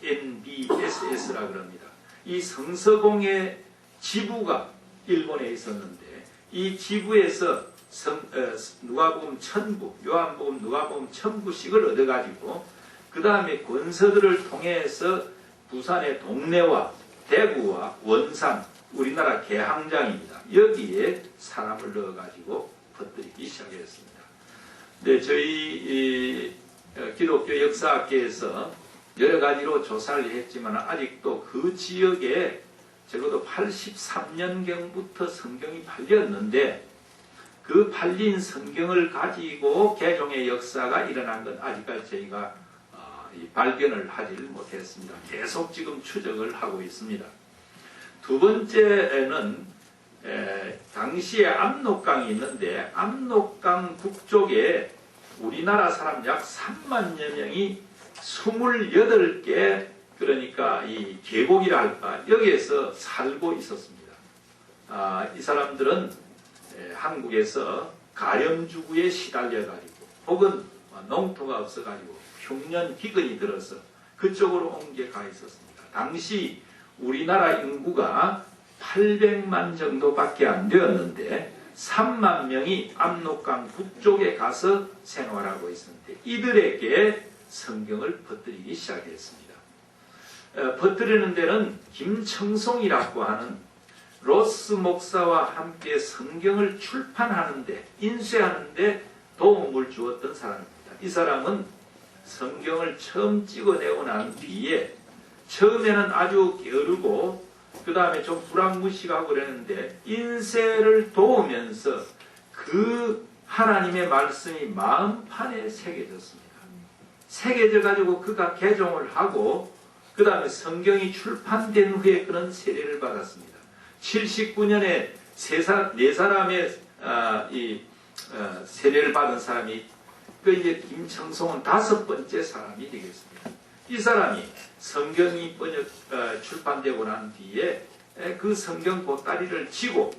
NBSS라 그럽니다. 이 성서공회 지부가 일본에 있었는데, 이 지부에서 누가복음 1000부, 요한복음, 누가복음 1000부씩을 얻어가지고, 그 다음에 권서들을 통해서 부산의 동래와 대구와 원산, 우리나라 개항장입니다. 여기에 사람을 넣어가지고 퍼뜨리기 시작했습니다. 네, 저희 기독교 역사학계에서 여러 가지로 조사를 했지만 아직도 그 지역에 적어도 83년경부터 성경이 팔렸는데, 그 팔린 성경을 가지고 개종의 역사가 일어난 건 아직까지 저희가 발견을 하지 못했습니다. 계속 지금 추적을 하고 있습니다. 두 번째는 당시에 압록강이 있는데, 압록강 북쪽에 우리나라 사람 약 3만여 명이 28개, 그러니까 이 계곡이라 할까, 여기에서 살고 있었습니다. 이 사람들은 한국에서 가렴주구에 시달려가지고, 혹은 농토가 없어가지고 흉년 기근이 들어서 그쪽으로 옮겨가 있었습니다. 당시 우리나라 인구가 800만 정도밖에 안 되었는데 3만 명이 압록강 북쪽에 가서 생활하고 있었는데, 이들에게 성경을 퍼뜨리기 시작했습니다. 퍼뜨리는 데는 김청송이라고 하는 로스 목사와 함께 성경을 출판하는데, 인쇄하는데 도움을 주었던 사람입니다. 이 사람은 성경을 처음 찍어내고 난 뒤에 처음에는 아주 게으르고 그 다음에 좀 불안무식하고 그랬는데, 인쇄를 도우면서 그 하나님의 말씀이 마음판에 새겨졌습니다. 새겨져 가지고 그가 개종을 하고, 그 다음에 성경이 출판된 후에 그런 세례를 받았습니다. 79년에 네 사람의 세례를 받은 사람이, 이제 김청송은 5번째 사람이 되겠습니다. 이 사람이 성경이 출판되고 난 뒤에 그 성경 보따리를 지고,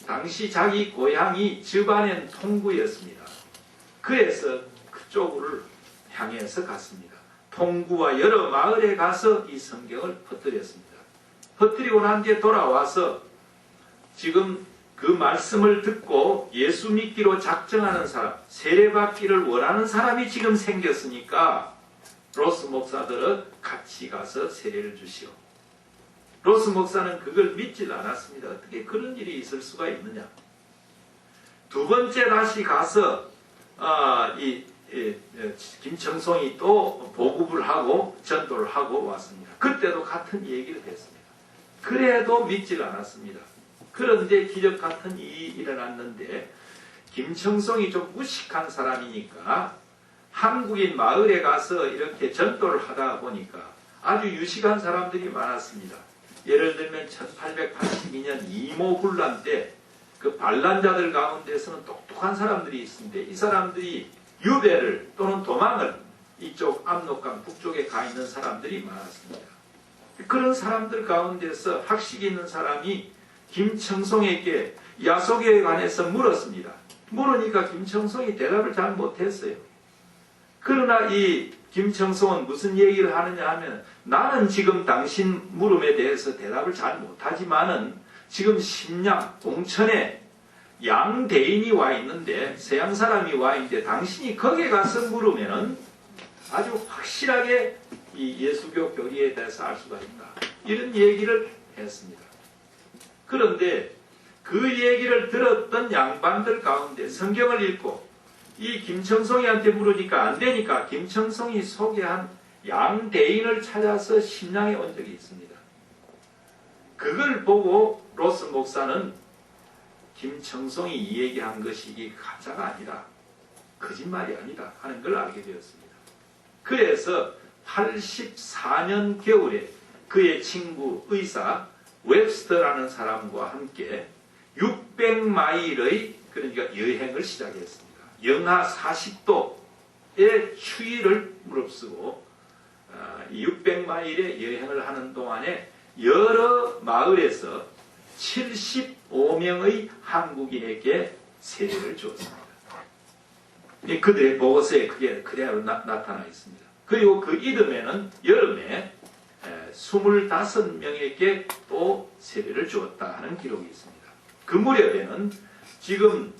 당시 자기 고향이 저반현 통구였습니다. 그래서 그쪽을 향해서 갔습니다. 통구와 여러 마을에 가서 이 성경을 퍼뜨렸습니다. 퍼뜨리고 난 뒤에 돌아와서 지금 그 말씀을 듣고 예수 믿기로 작정하는 사람, 세례받기를 원하는 사람이 지금 생겼으니까 로스 목사들은 같이 가서 세례를 주시오. 로스 목사는 그걸 믿질 않았습니다. 어떻게 그런 일이 있을 수가 있느냐. 두 번째 다시 가서 김청송이 또 보급을 하고 전도를 하고 왔습니다. 그때도 같은 얘기를 했습니다. 그래도 믿질 않았습니다. 그런데 기적 같은 일이 일어났는데 김청송이 좀 무식한 사람이니까 한국인 마을에 가서 이렇게 전도를 하다 보니까 아주 유식한 사람들이 많았습니다. 예를 들면 1882년 이모군란 때 그 반란자들 가운데서는 똑똑한 사람들이 있습니다. 이 사람들이 유배를 또는 도망을 이쪽 압록강 북쪽에 가 있는 사람들이 많았습니다. 그런 사람들 가운데서 학식이 있는 사람이 김청송에게 야소교에 관해서 물었습니다. 물으니까 김청송이 대답을 잘 못했어요. 그러나 이 김청송은 무슨 얘기를 하느냐 하면 나는 지금 당신 물음에 대해서 대답을 잘 못하지만은 지금 심양 봉천에 양대인이 와 있는데 서양 사람이 와 있는데 당신이 거기에 가서 물으면은 아주 확실하게 이 예수교 교리에 대해서 알 수가 있다. 이런 얘기를 했습니다. 그런데 그 얘기를 들었던 양반들 가운데 성경을 읽고 이 김청송이한테 물으니까 안 되니까 김청송이 소개한 양대인을 찾아서 심양에 온 적이 있습니다. 그걸 보고 로스 목사는 김청송이 이 얘기한 것이 이게 가짜가 아니라 거짓말이 아니다 하는 걸 알게 되었습니다. 그래서 84년 겨울에 그의 친구 의사 웹스터라는 사람과 함께 600마일의 그러니까 여행을 시작했습니다. 영하 40도의 추위를 무릅쓰고 600마일의 여행을 하는 동안에 여러 마을에서 75명의 한국인에게 세례를 주었습니다. 그들의 보고서에 그게 그대로 나타나 있습니다. 그리고 그 이듬해는 여름에 25명에게 또 세례를 주었다 하는 기록이 있습니다. 그 무렵에는 지금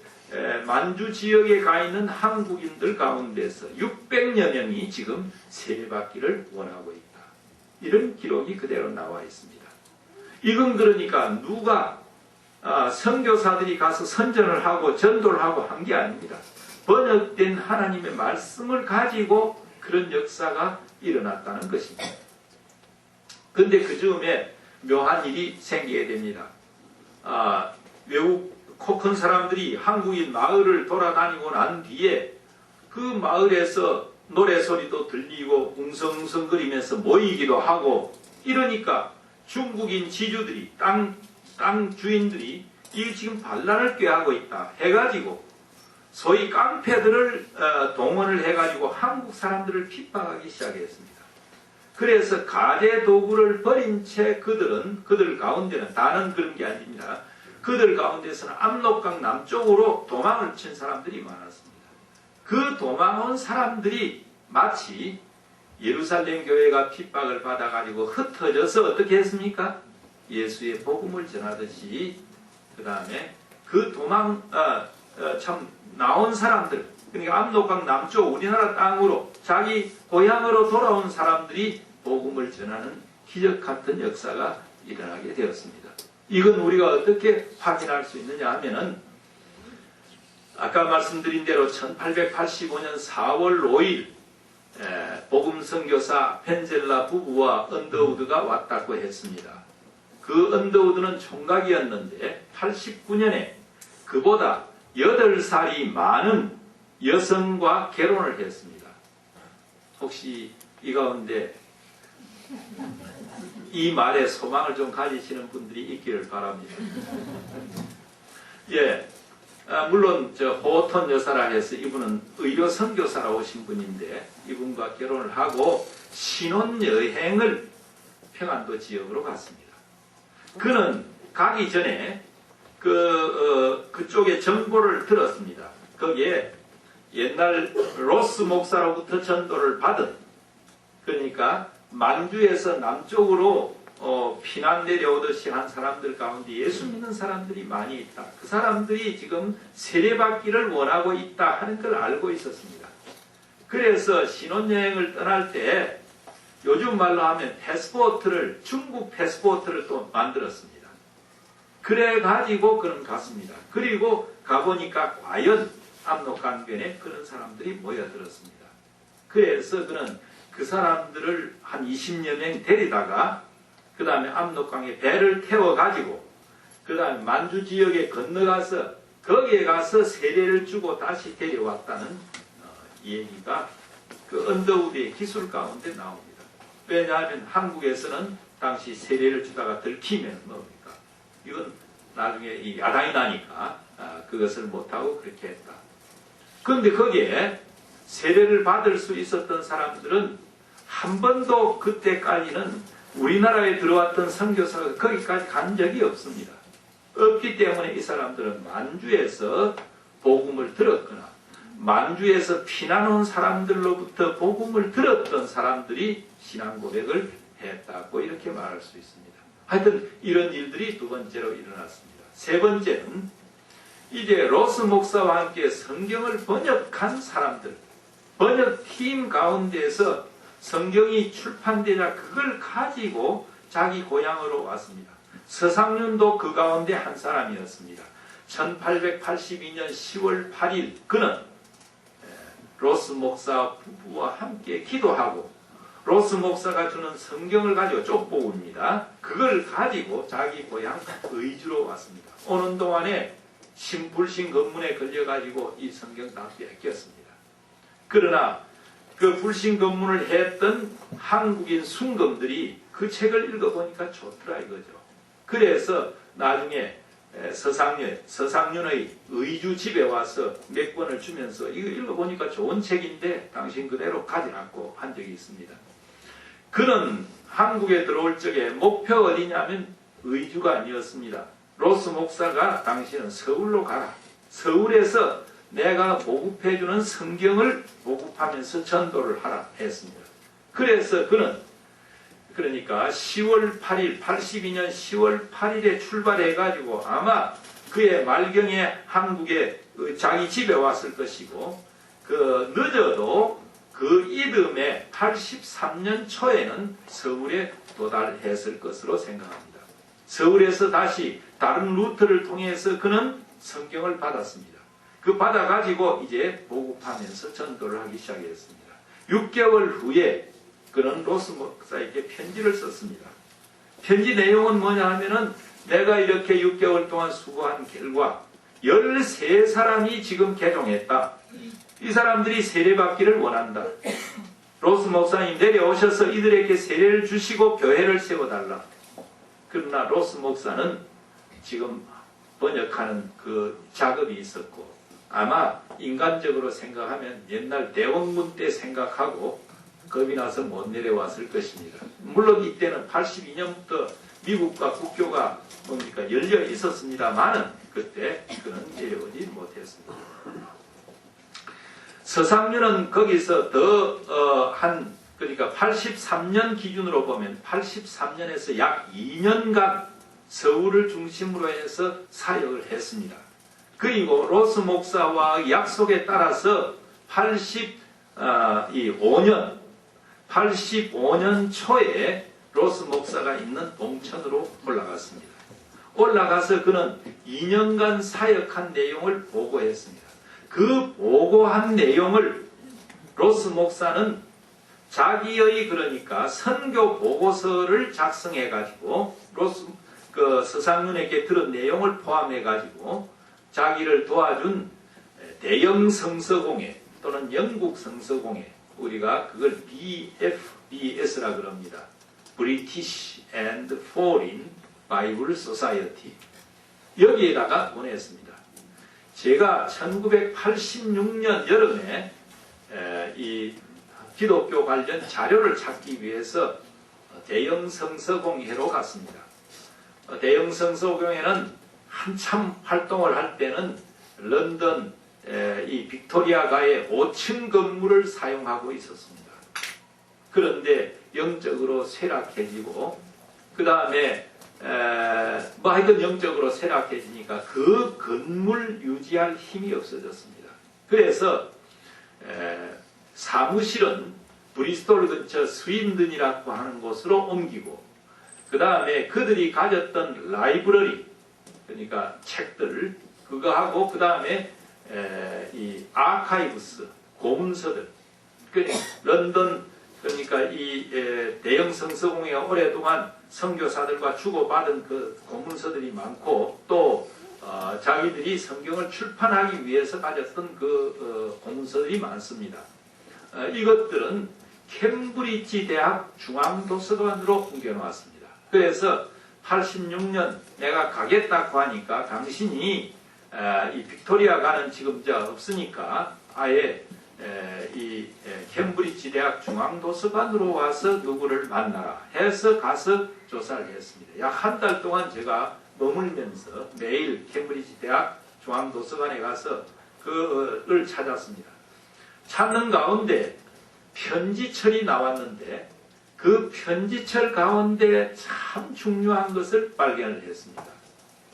만주 지역에 가 있는 한국인들 가운데서 600여 명이 지금 세례받기를 원하고 있다. 이런 기록이 그대로 나와 있습니다. 이건 그러니까 누가 선교사들이 가서 선전을 하고 전도를 하고 한 게 아닙니다. 번역된 하나님의 말씀을 가지고 그런 역사가 일어났다는 것입니다. 그런데 그 즈음에 묘한 일이 생기게 됩니다. 외국 코 큰 사람들이 한국인 마을을 돌아다니고 난 뒤에 그 마을에서 노래소리도 들리고 웅성웅성거리면서 모이기도 하고 이러니까 중국인 지주들이 땅 주인들이 이 지금 반란을 꾀하고 있다 해가지고 소위 깡패들을 동원을 해가지고 한국 사람들을 핍박하기 시작했습니다. 그래서 가재 도구를 버린 채 그들 가운데는 다는 그런 게 아닙니다. 그들 가운데서는 압록강 남쪽으로 도망을 친 사람들이 많았습니다. 그 도망온 사람들이 마치 예루살렘 교회가 핍박을 받아가지고 흩어져서 어떻게 했습니까? 예수의 복음을 전하듯이 그 다음에 그 참 나온 사람들 그러니까 압록강 남쪽 우리나라 땅으로 자기 고향으로 돌아온 사람들이 복음을 전하는 기적 같은 역사가 일어나게 되었습니다. 이건 우리가 어떻게 확인할 수 있느냐 하면은 아까 말씀드린 대로 1885년 4월 5일 복음 선교사 펜젤라 부부와 언더우드가 왔다고 했습니다. 그 언더우드는 총각이었는데 89년에 그보다 8살이 많은 여성과 결혼을 했습니다. 혹시 이 가운데 이 말에 소망을 좀 가지시는 분들이 있기를 바랍니다. 예, 물론 호톤 여사라 해서 이분은 의료 선교사라 오신 분인데 이분과 결혼을 하고 신혼여행을 평안도 지역으로 갔습니다. 그는 가기 전에 그쪽에 정보를 들었습니다. 거기에 옛날 로스 목사로부터 전도를 받은 그러니까 만주에서 남쪽으로 피난 내려오듯이 한 사람들 가운데 예수 믿는 사람들이 많이 있다. 그 사람들이 지금 세례받기를 원하고 있다 하는 걸 알고 있었습니다. 그래서 신혼여행을 떠날 때 요즘 말로 하면 패스포트를 중국 패스포트를 또 만들었습니다. 그래 가지고 그는 갔습니다. 그리고 가보니까 과연 압록강변에 그런 사람들이 모여들었습니다. 그래서 그는 그 사람들을 한 20여 명 데리다가 그 다음에 압록강에 배를 태워가지고 그 다음에 만주 지역에 건너가서 거기에 가서 세례를 주고 다시 데려왔다는 얘기가 그 언더우드의 기술 가운데 나옵니다. 왜냐하면 한국에서는 당시 세례를 주다가 들키면 뭡니까? 이건 나중에 이 야단이 나니까 그것을 못하고 그렇게 했다. 그런데 거기에 세례를 받을 수 있었던 사람들은 한 번도 그때까지는 우리나라에 들어왔던 선교사가 거기까지 간 적이 없습니다. 없기 때문에 이 사람들은 만주에서 복음을 들었거나 만주에서 피난 온 사람들로부터 복음을 들었던 사람들이 신앙 고백을 했다고 이렇게 말할 수 있습니다. 하여튼 이런 일들이 두 번째로 일어났습니다. 세 번째는 이제 로스 목사와 함께 성경을 번역한 사람들, 번역팀 가운데서 성경이 출판되자 그걸 가지고 자기 고향으로 왔습니다. 서상윤도 그 가운데 한 사람이었습니다. 1882년 10월 8일 그는 로스 목사 부부와 함께 기도하고 로스 목사가 주는 성경을 가지고 쪽보입니다. 그걸 가지고 자기 고향 의주로 왔습니다. 오는 동안에 불신 검문에 걸려가지고 이 성경 다 뺏겼습니다. 그러나 그 불신 검문을 했던 한국인 순검들이 그 책을 읽어보니까 좋더라 이거죠. 그래서 나중에 서상윤의 의주 집에 와서 몇 권을 주면서 이거 읽어보니까 좋은 책인데 당신 그대로 가지라고 한 적이 있습니다. 그는 한국에 들어올 적에 목표 어디냐면 의주가 아니었습니다. 로스 목사가 당신은 서울로 가라. 서울에서 내가 보급해주는 성경을 보급하면서 전도를 하라 했습니다. 그래서 그는 그러니까 10월 8일 82년 10월 8일에 출발해가지고 아마 그의 말경에 한국에 자기 집에 왔을 것이고 그 늦어도 그 이듬해 83년 초에는 서울에 도달했을 것으로 생각합니다. 서울에서 다시 다른 루트를 통해서 그는 성경을 받았습니다. 그 받아가지고 이제 보급하면서 전도를 하기 시작했습니다. 6개월 후에 그는 로스 목사에게 편지를 썼습니다. 편지 내용은 뭐냐 하면은 내가 이렇게 6개월 동안 수고한 결과 13사람이 지금 개종했다. 이 사람들이 세례받기를 원한다. 로스 목사님 내려오셔서 이들에게 세례를 주시고 교회를 세워달라. 그러나 로스 목사는 지금 번역하는 그 작업이 있었고 아마 인간적으로 생각하면 옛날 대원군 때 생각하고 겁이 나서 못 내려왔을 것입니다. 물론 이때는 82년부터 미국과 국교가 뭡니까 열려 있었습니다만은 그때 그는 내려오지 못했습니다. 서상윤은 거기서 그러니까 83년 기준으로 보면 83년에서 약 2년간 서울을 중심으로 해서 사역을 했습니다. 그리고 로스 목사와 약속에 따라서 85년 초에 로스 목사가 있는 봉천으로 올라갔습니다. 올라가서 그는 2년간 사역한 내용을 보고했습니다. 그 보고한 내용을 로스 목사는 자기의 그러니까 선교 보고서를 작성해가지고 서상윤에게 들은 내용을 포함해가지고 자기를 도와준 대영 성서공회 또는 영국 성서공회 우리가 그걸 BFBS라 그럽니다. British and Foreign Bible Society 여기에다가 보냈습니다. 제가 1986년 여름에 이 기독교 관련 자료를 찾기 위해서 대영 성서공회로 갔습니다. 대영 성서공회는 한참 활동을 할 때는 런던 이 빅토리아가의 5층 건물을 사용하고 있었습니다. 그런데 영적으로 쇠락해지고 그 다음에 하여튼 영적으로 쇠락해지니까 그 건물 유지할 힘이 없어졌습니다. 그래서 사무실은 브리스톨 근처 스윈든이라고 하는 곳으로 옮기고 그 다음에 그들이 가졌던 라이브러리 그러니까 책들 그거 하고 그 다음에 이 아카이브스, 고문서들, 런던, 그러니까 이 대형 성서공회가 오랫동안 선교사들과 주고받은 그 고문서들이 많고, 또 자기들이 성경을 출판하기 위해서 가졌던 그 고문서들이 많습니다. 이것들은 캠브리지 대학 중앙도서관으로 옮겨놓았습니다. 그래서 86년 내가 가겠다고 하니까 당신이 이 빅토리아 가는 지금 없으니까 아예 이 캠브리지 대학 중앙도서관으로 와서 누구를 만나라 해서 가서 조사를 했습니다. 약 한 달 동안 제가 머물면서 매일 캠브리지 대학 중앙도서관에 가서 그를 찾았습니다. 찾는 가운데 편지철이 나왔는데 그 편지철 가운데 참 중요한 것을 발견을 했습니다.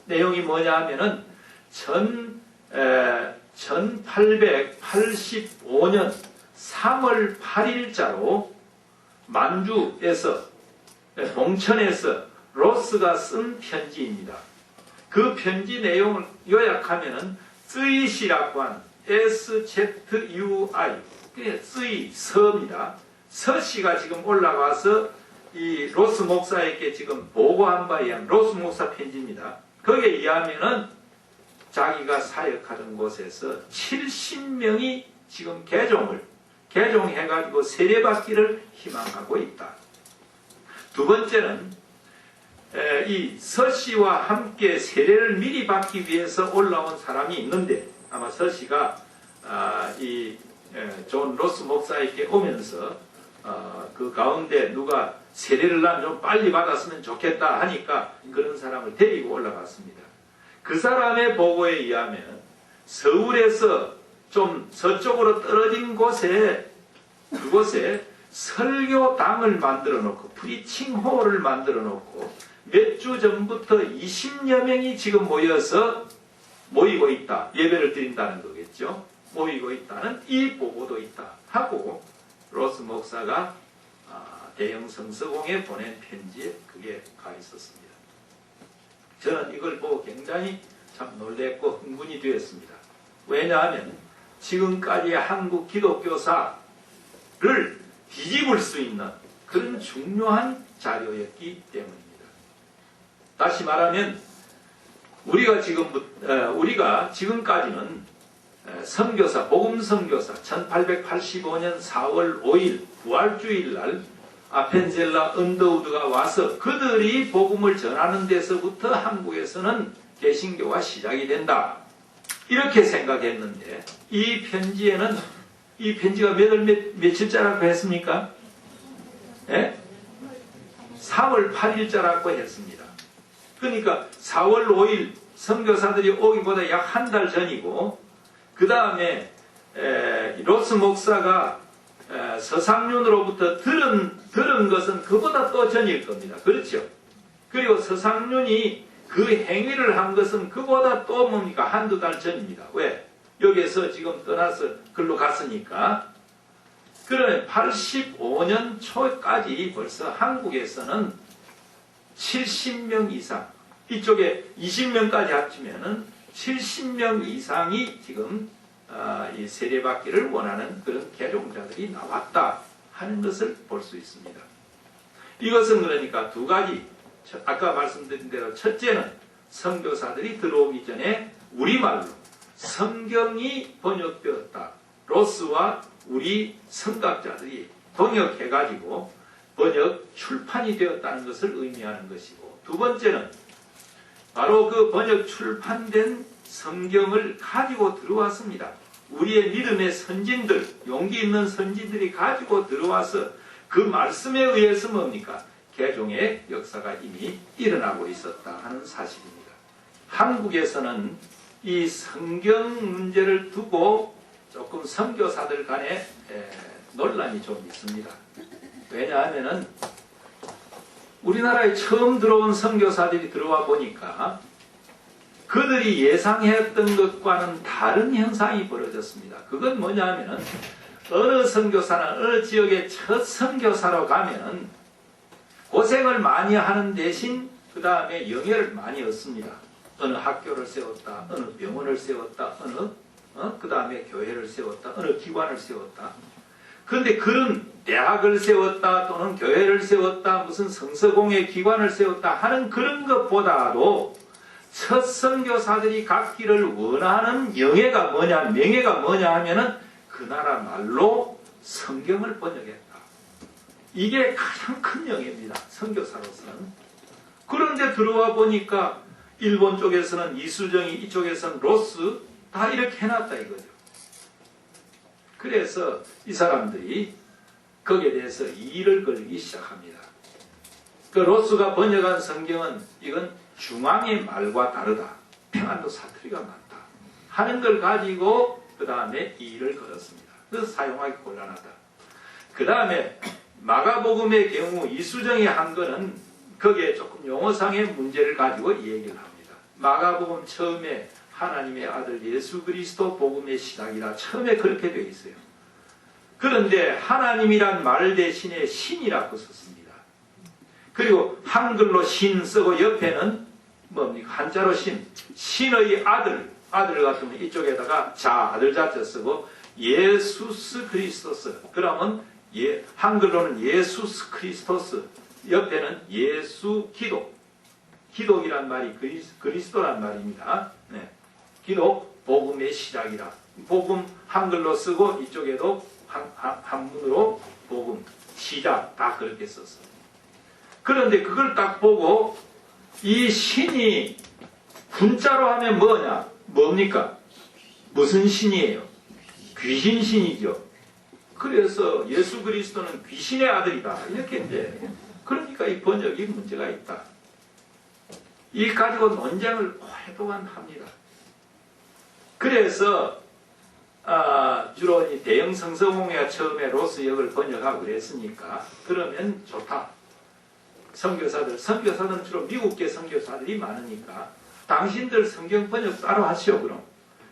내용이 뭐냐 하면은 1885년 3월 8일자로 만주에서 봉천에서 로스가 쓴 편지입니다. 그 편지 내용을 요약하면은 쓰이시라고 하는 SZUI 쓰이 서입니다. 서씨가 지금 올라가서 이 로스 목사에게 지금 보고한 바에 의한 로스 목사 편지입니다. 거기에 의하면은 자기가 사역하던 곳에서 70명이 지금 개종해가지고 세례받기를 희망하고 있다. 두 번째는 이 서씨와 함께 세례를 미리 받기 위해서 올라온 사람이 있는데 아마 서씨가 이 존 로스 목사에게 오면서 그 가운데 누가 세례를 난 좀 빨리 받았으면 좋겠다 하니까 그런 사람을 데리고 올라갔습니다. 그 사람의 보고에 의하면 서울에서 좀 서쪽으로 떨어진 곳에 그곳에 설교당을 만들어 놓고 프리칭홀을 만들어 놓고 몇 주 전부터 20여 명이 지금 모이고 있다. 예배를 드린다는 거겠죠. 모이고 있다는 이 보고도 있다 하고 로스 목사가 대형 성서공에 보낸 편지에 그게 가 있었습니다. 저는 이걸 보고 굉장히 참 놀랬고 흥분이 되었습니다. 왜냐하면 지금까지 한국 기독교사를 뒤집을 수 있는 그런 중요한 자료였기 때문입니다. 다시 말하면 우리가 지금까지는 선교사, 복음 선교사 1885년 4월 5일 부활주일 날 아펜젤라 언더우드가 와서 그들이 복음을 전하는 데서부터 한국에서는 개신교가 시작이 된다. 이렇게 생각했는데 이 편지에는 이 편지가 며칠자라고 했습니까? 예? 4월 8일자라고 했습니다. 그러니까 4월 5일 선교사들이 오기보다 약 한 달 전이고 그 다음에 로스 목사가 서상륜으로부터 들은 것은 그보다 또 전일 겁니다. 그렇죠? 그리고 서상륜이 그 행위를 한 것은 그보다 또 뭡니까? 한두 달 전입니다. 왜? 여기에서 지금 떠나서 글로 갔으니까. 그러면 85년 초까지 벌써 한국에서는 70명 이상, 이쪽에 20명까지 합치면은 70명 이상이 지금 이 세례받기를 원하는 그런 개종자들이 나왔다 하는 것을 볼 수 있습니다. 이것은 그러니까 두 가지, 아까 말씀드린 대로 첫째는 선교사들이 들어오기 전에 우리말로 성경이 번역되었다. 로스와 우리 선각자들이 동역해가지고 번역 출판이 되었다는 것을 의미하는 것이고, 두 번째는 바로 그 번역 출판된 성경을 가지고 들어왔습니다. 우리의 믿음의 선진들, 용기 있는 선진들이 가지고 들어와서 그 말씀에 의해서 뭡니까? 개종의 역사가 이미 일어나고 있었다 하는 사실입니다. 한국에서는 이 성경 문제를 두고 조금 선교사들 간에 논란이 좀 있습니다. 왜냐하면은 우리나라에 처음 들어온 선교사들이 들어와 보니까 그들이 예상했던 것과는 다른 현상이 벌어졌습니다. 그건 뭐냐 하면은 어느 선교사나 어느 지역의 첫 선교사로 가면은 고생을 많이 하는 대신 그 다음에 영예를 많이 얻습니다. 어느 학교를 세웠다, 어느 병원을 세웠다, 어느 그 다음에 교회를 세웠다. 어느 기관을 세웠다. 그런데 그런 대학을 세웠다 또는 교회를 세웠다 무슨 성서공회 기관을 세웠다 하는 그런 것보다도 첫 선교사들이 갖기를 원하는 명예가 뭐냐 하면은 그 나라 말로 성경을 번역했다. 이게 가장 큰 명예입니다. 선교사로서는. 그런데 들어와 보니까 일본 쪽에서는 이수정이, 이쪽에서는 로스 다 이렇게 해놨다 이거죠. 그래서 이 사람들이 거기에 대해서 이의를 걸기 시작합니다. 그 로스가 번역한 성경은 이건 중앙의 말과 다르다. 평안도 사투리가 많다. 하는 걸 가지고 그 다음에 이의를 걸었습니다. 그래서 사용하기 곤란하다. 그 다음에 마가복음의 경우 이수정이 한 거는 거기에 조금 용어상의 문제를 가지고 이 얘기를 합니다. 마가복음 처음에 하나님의 아들 예수 그리스도 복음의 시작이라 처음에 그렇게 되어 있어요. 그런데 하나님이란 말 대신에 신이라고 썼습니다. 그리고 한글로 신 쓰고 옆에는 뭡니까? 한자로 신. 신의 아들 같으면 이쪽에다가 아들 자자 쓰고 예수스 크리스토스. 그러면 한글로는 예수스 크리스토스. 옆에는 예수 기독. 기독이란 말이 그리스도란 말입니다. 네. 기독 복음의 시작이라. 복음 한글로 쓰고 이쪽에도 한문으로 복음 시작 다 그렇게 썼어요. 그런데 그걸 딱 보고 이 신이 분자로 하면 뭡니까? 무슨 신이에요? 귀신 신이죠. 그래서 예수 그리스도는 귀신의 아들이다. 이렇게 이제 그러니까 이 번역이 문제가 있다. 이 가지고 논쟁을 오랫동안 합니다. 그래서 주로 이 대형 성서공회가 처음에 로스역을 번역하고 그랬으니까 그러면 좋다. 선교사들은 주로 미국계 선교사들이 많으니까 당신들 성경 번역 따로 하시오 그럼.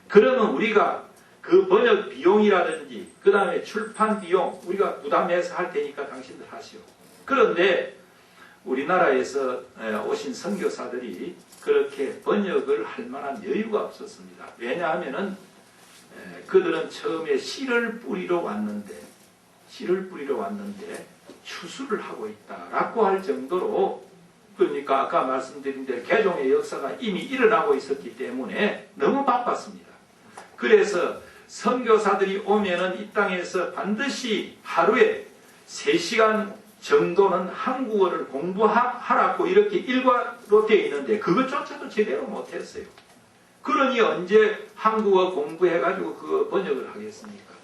그러면 우리가 그 번역 비용이라든지 그 다음에 출판 비용 우리가 부담해서 할 테니까 당신들 하시오. 그런데 우리나라에서 오신 선교사들이 그렇게 번역을 할 만한 여유가 없었습니다. 왜냐하면은 그들은 처음에 씨를 뿌리러 왔는데 추수를 하고 있다라고 할 정도로 그러니까 아까 말씀드린 대로 개종의 역사가 이미 일어나고 있었기 때문에 너무 바빴습니다. 그래서 선교사들이 오면은 이 땅에서 반드시 하루에 3시간 정도는 한국어를 공부하라고 이렇게 일과로 되어 있는데 그것조차도 제대로 못했어요. 그러니 언제 한국어 공부해가지고 그 번역을 하겠습니까?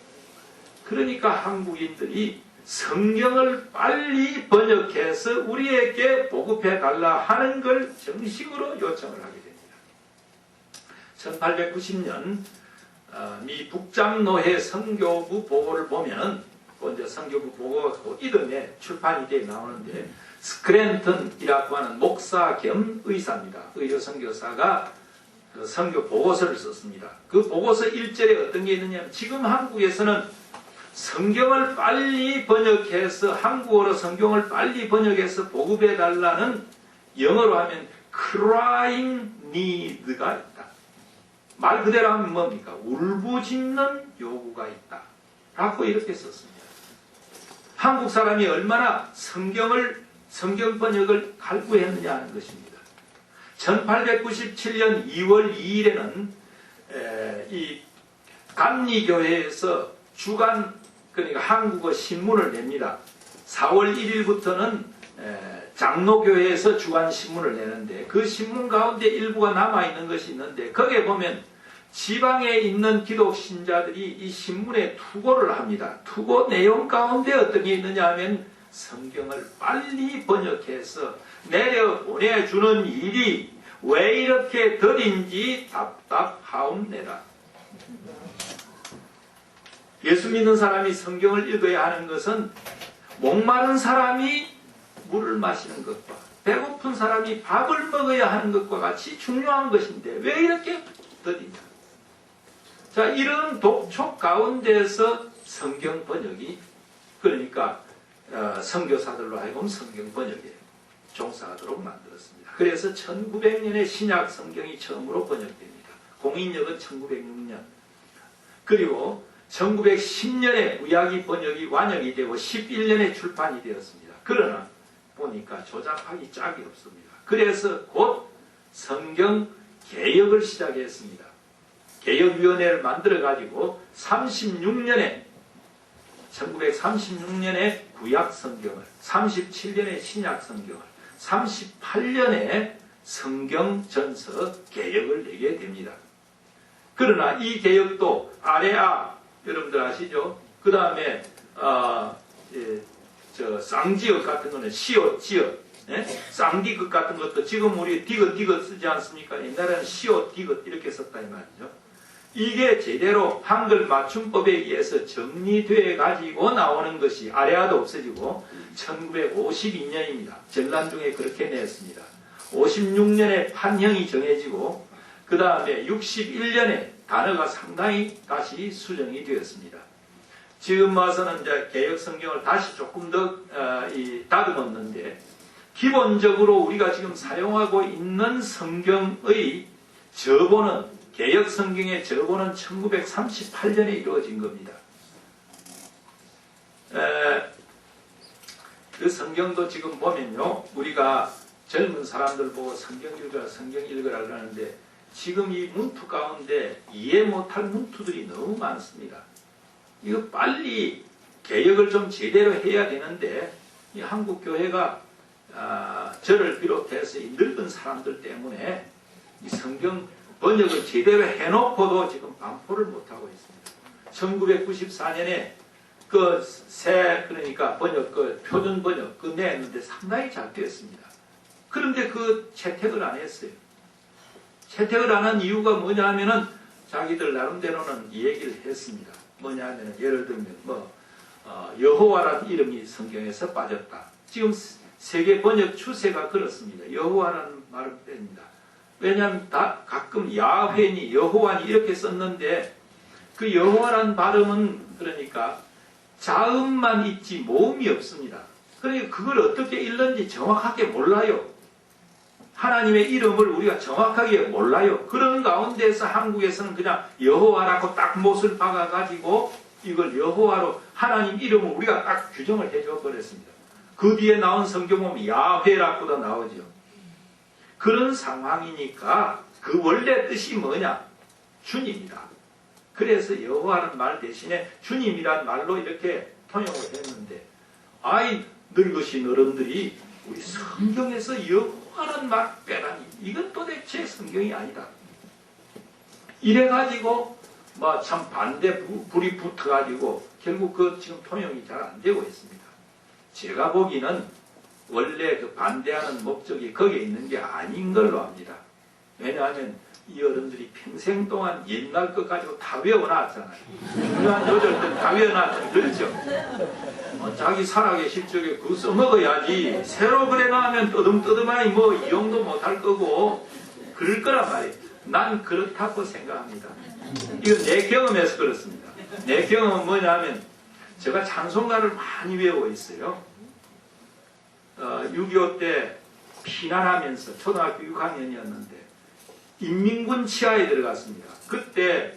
그러니까 한국인들이 성경을 빨리 번역해서 우리에게 보급해달라 하는 걸 정식으로 요청을 하게 됩니다. 1890년 미 북장노회 선교부 보고를 보면 이제 선교부 보고가 이듬해 출판이 되어 나오는데 스크랜턴이라고 하는 목사 겸 의사입니다. 의료 선교사가 그 선교 보고서를 썼습니다. 그 보고서 1절에 어떤 게 있느냐면 지금 한국에서는 성경을 빨리 번역해서 한국어로 성경을 빨리 번역해서 보급해달라는 영어로 하면 crying need가 있다. 말 그대로 하면 뭡니까? 울부짖는 요구가 있다. 라고 이렇게 썼습니다. 한국 사람이 얼마나 성경 번역을 갈구했느냐 하는 것입니다. 1897년 2월 2일에는 이 감리교회에서 주간 그러니까 한국어 신문을 냅니다. 4월 1일부터는 장로교회에서 주간 신문을 내는데 그 신문 가운데 일부가 남아있는 것이 있는데 거기에 보면 지방에 있는 기독 신자들이 이 신문에 투고를 합니다. 투고 내용 가운데 어떤 게 있느냐 하면 성경을 빨리 번역해서 내려보내주는 일이 왜 이렇게 더딘지 답답하옵니다. 예수 믿는 사람이 성경을 읽어야 하는 것은 목마른 사람이 물을 마시는 것과 배고픈 사람이 밥을 먹어야 하는 것과 같이 중요한 것인데 왜 이렇게 더디냐. 자, 이런 독촉 가운데서 성경 번역이 그러니까 선교사들로 하여금 성경 번역에 종사하도록 만들었습니다. 그래서 1900년에 신약 성경이 처음으로 번역됩니다. 공인역은 1906년 그리고 1910년에 구약이 번역이 완역이 되고 11년에 출판이 되었습니다. 그러나 보니까 조잡하기 짝이 없습니다. 그래서 곧 성경 개혁을 시작했습니다. 개혁위원회를 만들어가지고 1936년에 구약 성경을, 37년에 신약 성경을, 38년에 성경 전서 개혁을 내게 됩니다. 그러나 이 개혁도 아레아, 여러분들 아시죠? 그 다음에 쌍지역 같은 거는 시옷, 지역, 쌍디귿 같은 것도 지금 우리 디귿 쓰지 않습니까? 옛날에는 시옷, 디귿 이렇게 썼다 이 말이죠. 이게 제대로 한글 맞춤법에 의해서 정리되어 가지고 나오는 것이 아레아도 없어지고 1952년입니다. 전람 중에 그렇게 냈습니다. 56년에 판형이 정해지고 그 다음에 61년에 단어가 상당히 다시 수정이 되었습니다. 지금 와서는 이제 개혁 성경을 다시 조금 더 다듬었는데 기본적으로 우리가 지금 사용하고 있는 성경의 저본은 개혁 성경의 저본은 1938년에 이루어진 겁니다. 그 성경도 지금 보면요, 우리가 젊은 사람들 보고 성경 읽으라 그러는데 지금 이 문투 가운데 이해 못할 문투들이 너무 많습니다. 이거 빨리 개혁을 좀 제대로 해야 되는데 이 한국 교회가 저를 비롯해서 이 늙은 사람들 때문에 이 성경 번역을 제대로 해놓고도 지금 반포를 못하고 있습니다. 1994년에 그러니까 번역, 표준 번역, 냈는데 상당히 잘 되었습니다. 그런데 그 채택을 안 했어요. 채택을 안 한 이유가 뭐냐 하면은 자기들 나름대로는 이 얘기를 했습니다. 뭐냐 하면은 예를 들면 여호와라는 이름이 성경에서 빠졌다. 지금 세계 번역 추세가 그렇습니다. 여호와라는 말을 뺍니다. 왜냐하면 가끔 야훼니 여호와니 이렇게 썼는데 그 여호와라는 발음은 그러니까 자음만 있지 모음이 없습니다. 그러니까 그걸 어떻게 읽는지 정확하게 몰라요. 하나님의 이름을 우리가 정확하게 몰라요. 그런 가운데서 한국에서는 그냥 여호와라고 딱 못을 박아가지고 이걸 여호와로 하나님 이름을 우리가 딱 규정을 해줘 버렸습니다. 그 뒤에 나온 성경 보면 야훼라고도 나오죠. 그런 상황이니까 그 원래 뜻이 뭐냐? 주님이다. 그래서 여호와라는 말 대신에 주님이란 말로 이렇게 통용을 했는데 늙으신 어른들이 우리 성경에서 여호와라는 말 빼라니 이건 도대체 성경이 아니다. 이래가지고 참 반대 불이 붙어가지고 결국 지금 통용이 잘 안 되고 있습니다. 제가 보기에는 원래 그 반대하는 목적이 거기에 있는 게 아닌 걸로 압니다. 왜냐하면 이 어른들이 평생 동안 옛날 것 가지고 다 외워놨잖아요. 중요한 요절들 다 외워놨잖아요. 그렇죠? 자기 살아계실 적에 그거 써먹어야지. 새로 그래 나오면 뜨듬뜨듬하니 이용도 못할 거고 그럴 거란 말이에요. 난 그렇다고 생각합니다. 이건 내 경험에서 그렇습니다. 내 경험은 뭐냐 하면 제가 찬송가를 많이 외우고 있어요. 6.25 때 피난하면서 초등학교 6학년이었는데 인민군 치하에 들어갔습니다. 그때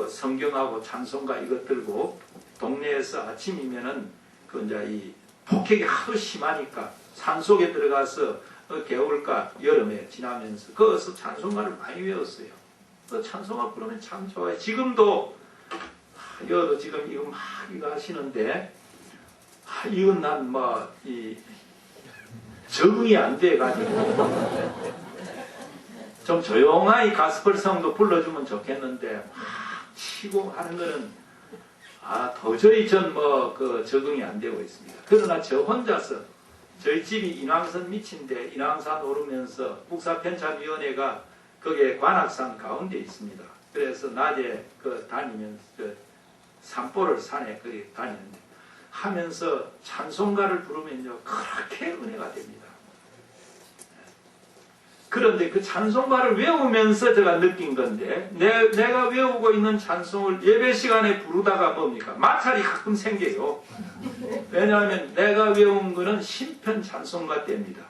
성경하고 찬송가 이것 들고 동네에서 아침이면은 이 폭격이 하도 심하니까 산속에 들어가서 겨울과 여름에 지나면서 거기서 찬송가를 많이 외웠어요. 그 찬송가 부르면 참 좋아요. 지금도 여도 지금 이거 막 이거 하시는데 이건 난 적응이 안 돼가지고 좀 조용하게 가스펠성도 불러주면 좋겠는데 막 치고 하는 거는 도저히 전 적응이 안 되고 있습니다. 그러나 저 혼자서 저희 집이 인왕산 밑인데 인왕산 오르면서 국사편찬위원회가 거기에 관악산 가운데 있습니다. 그래서 낮에 다니면서 산보를 산에 거기 다니는데 하면서 찬송가를 부르면요 그렇게 은혜가 됩니다. 그런데 그 찬송가를 외우면서 제가 느낀 건데 내가 외우고 있는 찬송을 예배 시간에 부르다가 뭡니까? 마찰이 가끔 생겨요. 왜냐하면 내가 외운 거는 신편 찬송가 때입니다.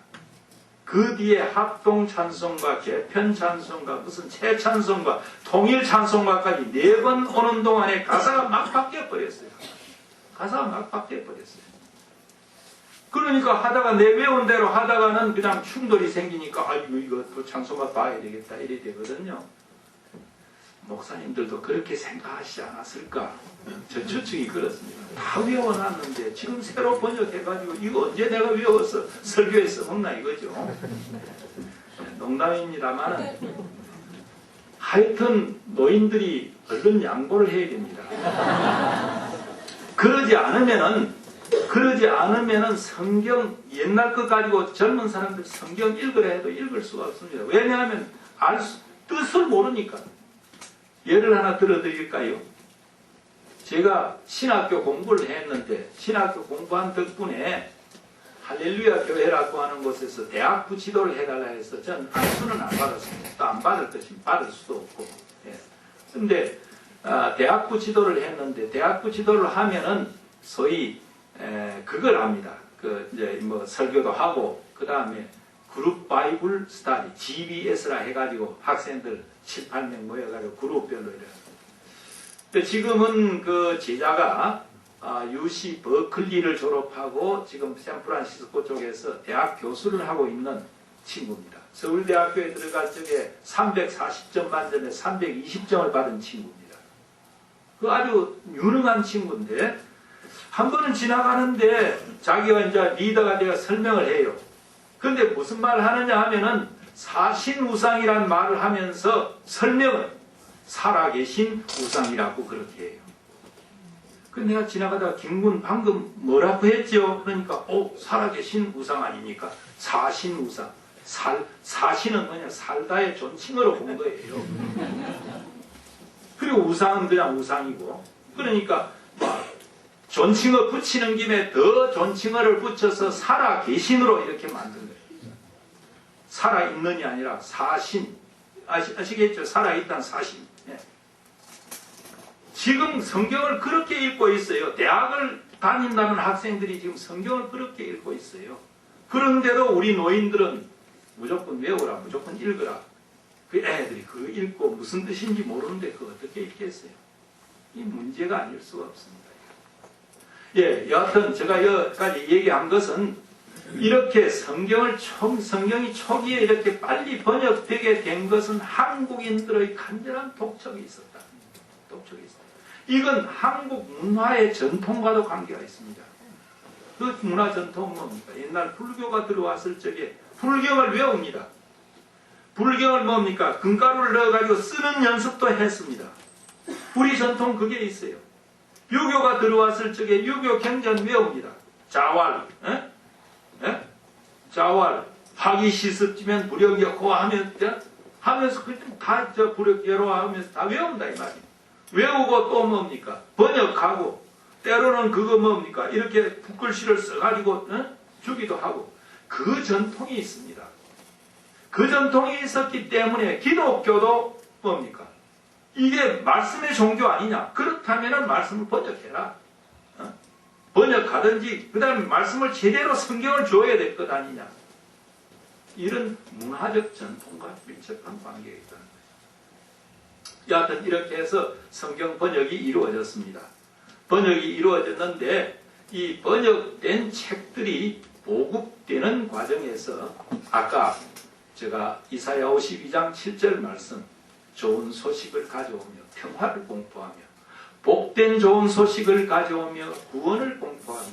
그 뒤에 합동 찬송가, 개편 찬송가, 무슨 재찬송가, 통일 찬송가까지 4번 오는 동안에 가사가 막 바뀌어 버렸어요. 가사가 막 바뀌어 버렸어요. 그러니까 하다가 내 외운 대로 하다가는 그냥 충돌이 생기니까 아이고 이거 또 찬송가 봐야 되겠다 이래 되거든요. 목사님들도 그렇게 생각하시지 않았을까? 저 추측이 그렇습니다. 다 외워놨는데 지금 새로 번역해가지고 이거 언제 내가 외워서 설교에 써먹나 이거죠. 농담입니다만 하여튼 노인들이 얼른 양보를 해야 됩니다. 그러지 않으면은 성경 옛날 것 가지고 젊은 사람들 성경 읽으라 해도 읽을 수가 없습니다. 왜냐하면 뜻을 모르니까. 예를 하나 들어드릴까요? 제가 신학교 공부를 했는데 신학교 공부한 덕분에 할렐루야 교회라고 하는 곳에서 대학부 지도를 해달라 해서 전 안수는 안 받았습니다. 또 안 받을 것이면 받을 수도 없고. 그런데 대학부 지도를 했는데 대학부 지도를 하면은 소위 그걸 합니다. 이제 뭐 설교도 하고 그 다음에 그룹 바이블 스타디 GBS라 해가지고 학생들 7, 8명 모여가지고 그룹별로 이래. 근데 지금은 그 제자가 UC 버클리를 졸업하고 지금 샌프란시스코 쪽에서 대학 교수를 하고 있는 친구입니다. 서울대학교에 들어갈 적에 340점 만점에 320점을 받은 친구입니다. 그 아주 유능한 친구인데 한 번은 지나가는데 자기가 이제 리더가 되어 설명을 해요. 그런데 무슨 말을 하느냐 하면은 사신우상이란 말을 하면서 설명을 살아계신 우상이라고 그렇게 해요. 그래서 내가 지나가다가 김군 방금 뭐라고 했죠? 그러니까 살아계신 우상 아닙니까? 사신우상. 사신은 뭐냐? 살다의 존칭어로 본 거예요. 그리고 우상은 그냥 우상이고 그러니까 존칭어 붙이는 김에 더 존칭어를 붙여서 살아계신으로 이렇게 만든 거예요. 살아있는이 아니라 사신. 아시겠죠? 살아있다는 사신. 예. 지금 성경을 그렇게 읽고 있어요. 대학을 다닌다는 학생들이 지금 성경을 그렇게 읽고 있어요. 그런데도 우리 노인들은 무조건 외우라, 무조건 읽으라. 그 애들이 그거 읽고 무슨 뜻인지 모르는데 그거 어떻게 읽겠어요? 이 문제가 아닐 수가 없습니다. 예, 여하튼 제가 여기까지 얘기한 것은 이렇게 성경이 초기에 이렇게 빨리 번역되게 된 것은 한국인들의 간절한 독촉이 있었다. 독촉이 있었다. 이건 한국 문화의 전통과도 관계가 있습니다. 그 문화 전통은 뭡니까? 옛날 불교가 들어왔을 적에 불경을 외웁니다. 불경을 뭡니까? 금가루를 넣어가지고 쓰는 연습도 했습니다. 우리 전통 그게 있어요. 유교가 들어왔을 적에 유교 경전 외웁니다. 자왈, 자왈, 화기 시습지면 불역여고 하면서 다 불역여로하면서 다 외운다 이 말이에요. 외우고 또 뭡니까? 번역하고 때로는 그거 뭡니까? 이렇게 붓글씨를 써가지고 주기도 하고 그 전통이 있습니다. 그 전통이 있었기 때문에 기독교도 뭡니까? 이게 말씀의 종교 아니냐? 그렇다면 말씀을 번역해라. 번역하든지 그 다음에 말씀을 제대로 성경을 줘야 될 것 아니냐? 이런 문화적 전통과 밀접한 관계가 있다는 거예요. 여하튼 이렇게 해서 성경 번역이 이루어졌습니다. 번역이 이루어졌는데 이 번역된 책들이 보급되는 과정에서 아까 제가 이사야 52장 7절 말씀 좋은 소식을 가져오며 평화를 공포하며 복된 좋은 소식을 가져오며 구원을 공포하며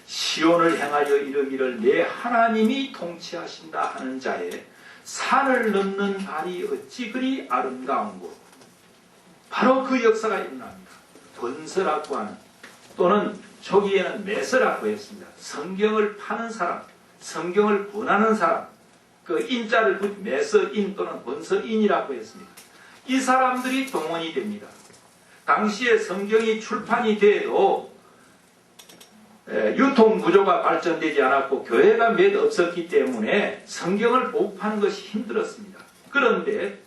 시온을 향하여 이르기를 내 하나님이 통치하신다 하는 자의 산을 넘는 발이 어찌 그리 아름다운고 바로 그 역사가 일어납니다. 권서라고 하는 또는 초기에는 매서라고 했습니다. 성경을 파는 사람, 성경을 권하는 사람 그 인자를 매서인 또는 권서인이라고 했습니다. 이 사람들이 동원이 됩니다. 당시에 성경이 출판이 돼도 유통 구조가 발전되지 않았고 교회가 몇 없었기 때문에 성경을 보급하는 것이 힘들었습니다. 그런데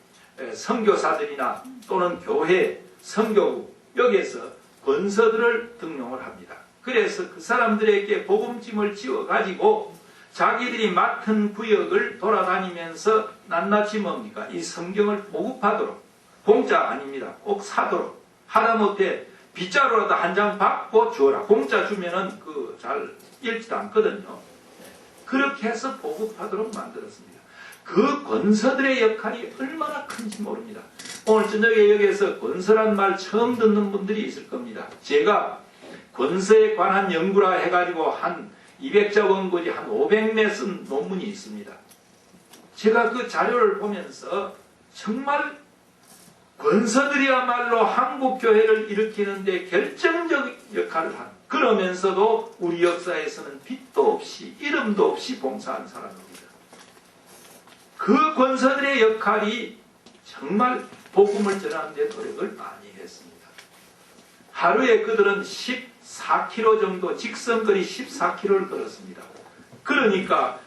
선교사들이나 또는 교회, 선교국 여기에서 권서들을 등용을 합니다. 그래서 그 사람들에게 복음짐을 지어가지고 자기들이 맡은 구역을 돌아다니면서 낱낱이 뭡니까? 이 성경을 보급하도록, 공짜 아닙니다. 꼭 사도록, 하다못해 빗자루라도 한 장 받고 주어라. 공짜 주면은 잘 읽지도 않거든요. 그렇게 해서 보급하도록 만들었습니다. 그 권서들의 역할이 얼마나 큰지 모릅니다. 오늘 저녁에 여기에서 권서란 말 처음 듣는 분들이 있을 겁니다. 제가 권서에 관한 연구라 해가지고 한 200자 원고지 한 500매 쓴 논문이 있습니다. 제가 그 자료를 보면서 정말 권서들이야말로 한국교회를 일으키는데 결정적 역할을 한, 그러면서도 우리 역사에서는 빛도 없이 이름도 없이 봉사한 사람입니다. 그 권서들의 역할이 정말 복음을 전하는 데 노력을 많이 했습니다. 하루에 그들은 14km 정도, 직선거리 14km를 걸었습니다. 그러니까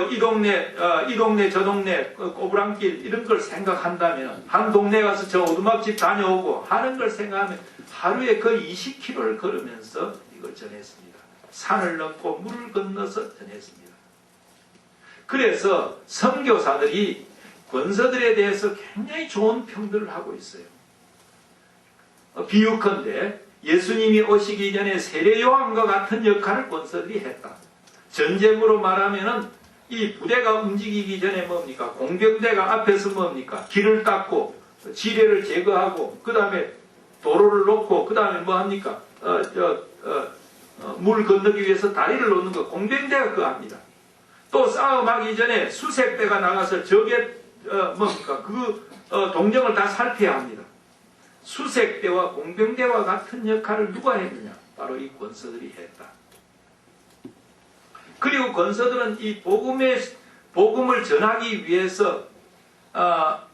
이 동네 저 동네 꼬부랑길 이런 걸 생각한다면, 한 동네 가서 저 오두막집 다녀오고 하는 걸 생각하면 하루에 거의 20km를 걸으면서 이걸 전했습니다. 산을 넘고 물을 건너서 전했습니다. 그래서 선교사들이 권서들에 대해서 굉장히 좋은 평들을 하고 있어요. 비유컨대 예수님이 오시기 전에 세례 요한과 같은 역할을 권서들이 했다. 전쟁으로 말하면은 이 부대가 움직이기 전에 뭡니까? 공병대가 앞에서 뭡니까? 길을 닦고 지뢰를 제거하고 그 다음에 도로를 놓고 그 다음에 뭐 합니까? 물 건너기 위해서 다리를 놓는 거 공병대가 그거 합니다. 또 싸움하기 전에 수색대가 나가서 적의 동정을 다 살펴야 합니다. 수색대와 공병대와 같은 역할을 누가 했느냐? 바로 이 권서들이 했다. 그리고 권서들은 이 복음을 전하기 위해서,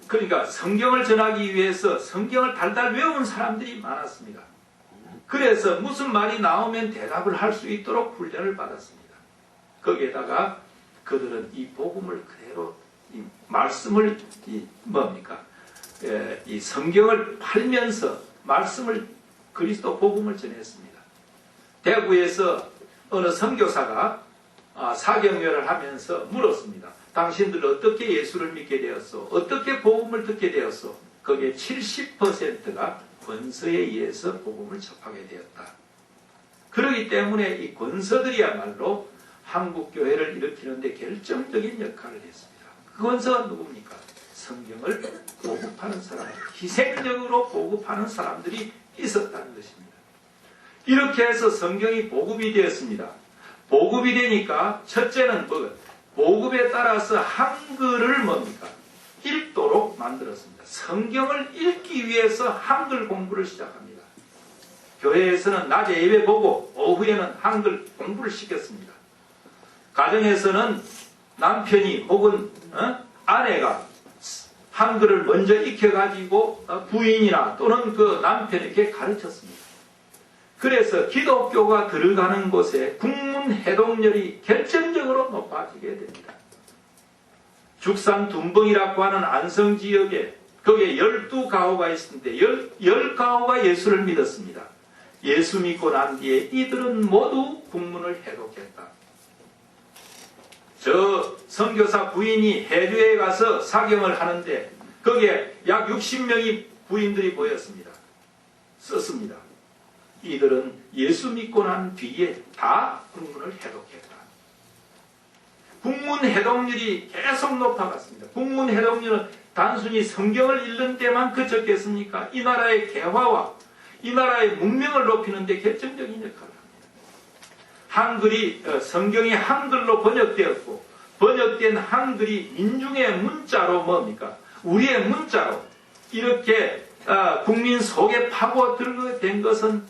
그러니까 성경을 전하기 위해서 성경을 달달 외운 사람들이 많았습니다. 그래서 무슨 말이 나오면 대답을 할 수 있도록 훈련을 받았습니다. 거기에다가 그들은 이 복음을 그대로, 이 말씀을, 이 성경을 팔면서 말씀을, 그리스도 복음을 전했습니다. 대구에서 어느 선교사가 사경회를 하면서 물었습니다. 당신들 어떻게 예수를 믿게 되었소? 어떻게 복음을 듣게 되었소? 거기에 70%가 권서에 의해서 복음을 접하게 되었다. 그렇기 때문에 이 권서들이야말로 한국교회를 일으키는데 결정적인 역할을 했습니다. 그 권서가 누굽니까? 성경을 보급하는 사람, 희생적으로 보급하는 사람들이 있었다는 것입니다. 이렇게 해서 성경이 보급이 되었습니다. 보급이 되니까 첫째는 보급에 따라서 한글을 읽도록 만들었습니다. 성경을 읽기 위해서 한글 공부를 시작합니다. 교회에서는 낮에 예배 보고 오후에는 한글 공부를 시켰습니다. 가정에서는 남편이 혹은 아내가 한글을 먼저 익혀가지고 부인이나 또는 그 남편에게 가르쳤습니다. 그래서 기독교가 들어가는 곳에 국문 해독률이 결정적으로 높아지게 됩니다. 죽산 둔벙이라고 하는 안성지역에 거기에 12가호가 있었는데 10가호가 예수를 믿었습니다. 예수 믿고 난 뒤에 이들은 모두 국문을 해독했다. 저 선교사 부인이 해주에 가서 사경을 하는데 거기에 약 60명의 부인들이 모였습니다. 썼습니다. 이들은 예수 믿고 난 뒤에 다 국문을 해독했다. 국문 해독률이 계속 높아갔습니다. 국문 해독률은 단순히 성경을 읽는 데만 그쳤겠습니까? 이 나라의 개화와 이 나라의 문명을 높이는 데 결정적인 역할을 합니다. 한글이 성경이 한글로 번역되었고 번역된 한글이 민중의 문자로 우리의 문자로 이렇게 국민 속에 파고들게 것은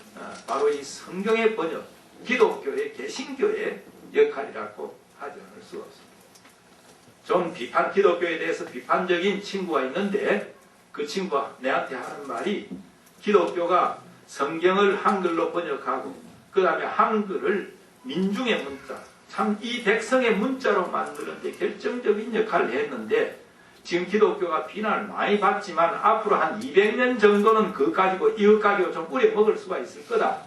바로 이 성경의 번역, 기독교의 개신교의 역할이라고 하지 않을 수 없습니다. 좀 기독교에 대해서 비판적인 친구가 있는데 그 친구가 내한테 하는 말이 기독교가 성경을 한글로 번역하고 그 다음에 한글을 민중의 문자, 참 이 백성의 문자로 만드는 데 결정적인 역할을 했는데 지금 기독교가 비난을 많이 받지만 앞으로 한 200년 정도는 이것 가지고 좀 우려 먹을 수가 있을 거다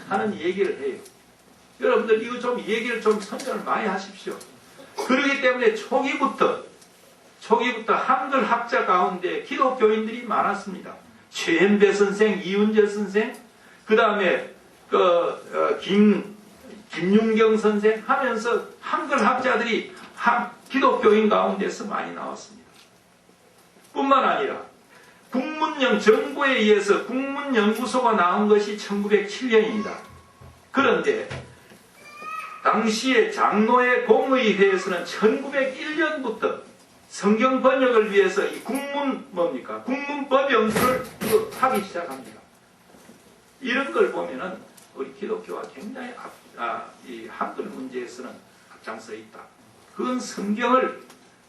하는 얘기를 해요. 여러분들 이거 좀 이 얘기를 좀 선전을 많이 하십시오. 그렇기 때문에 초기부터 한글 학자 가운데 기독교인들이 많았습니다. 최현배 선생, 이윤재 선생, 그 다음에 김윤경 선생 하면서 한글 학자들이 기독교인 가운데서 많이 나왔습니다. 뿐만 아니라 정부에 의해서 국문연구소가 나온 것이 1907년입니다. 그런데 당시에 장로의 공의회에서는 1901년부터 성경 번역을 위해서 이 국문법 연구를 하기 시작합니다. 이런 걸 보면은 우리 기독교가 굉장히 이 한글 문제에서는 앞장서 있다. 그건 성경을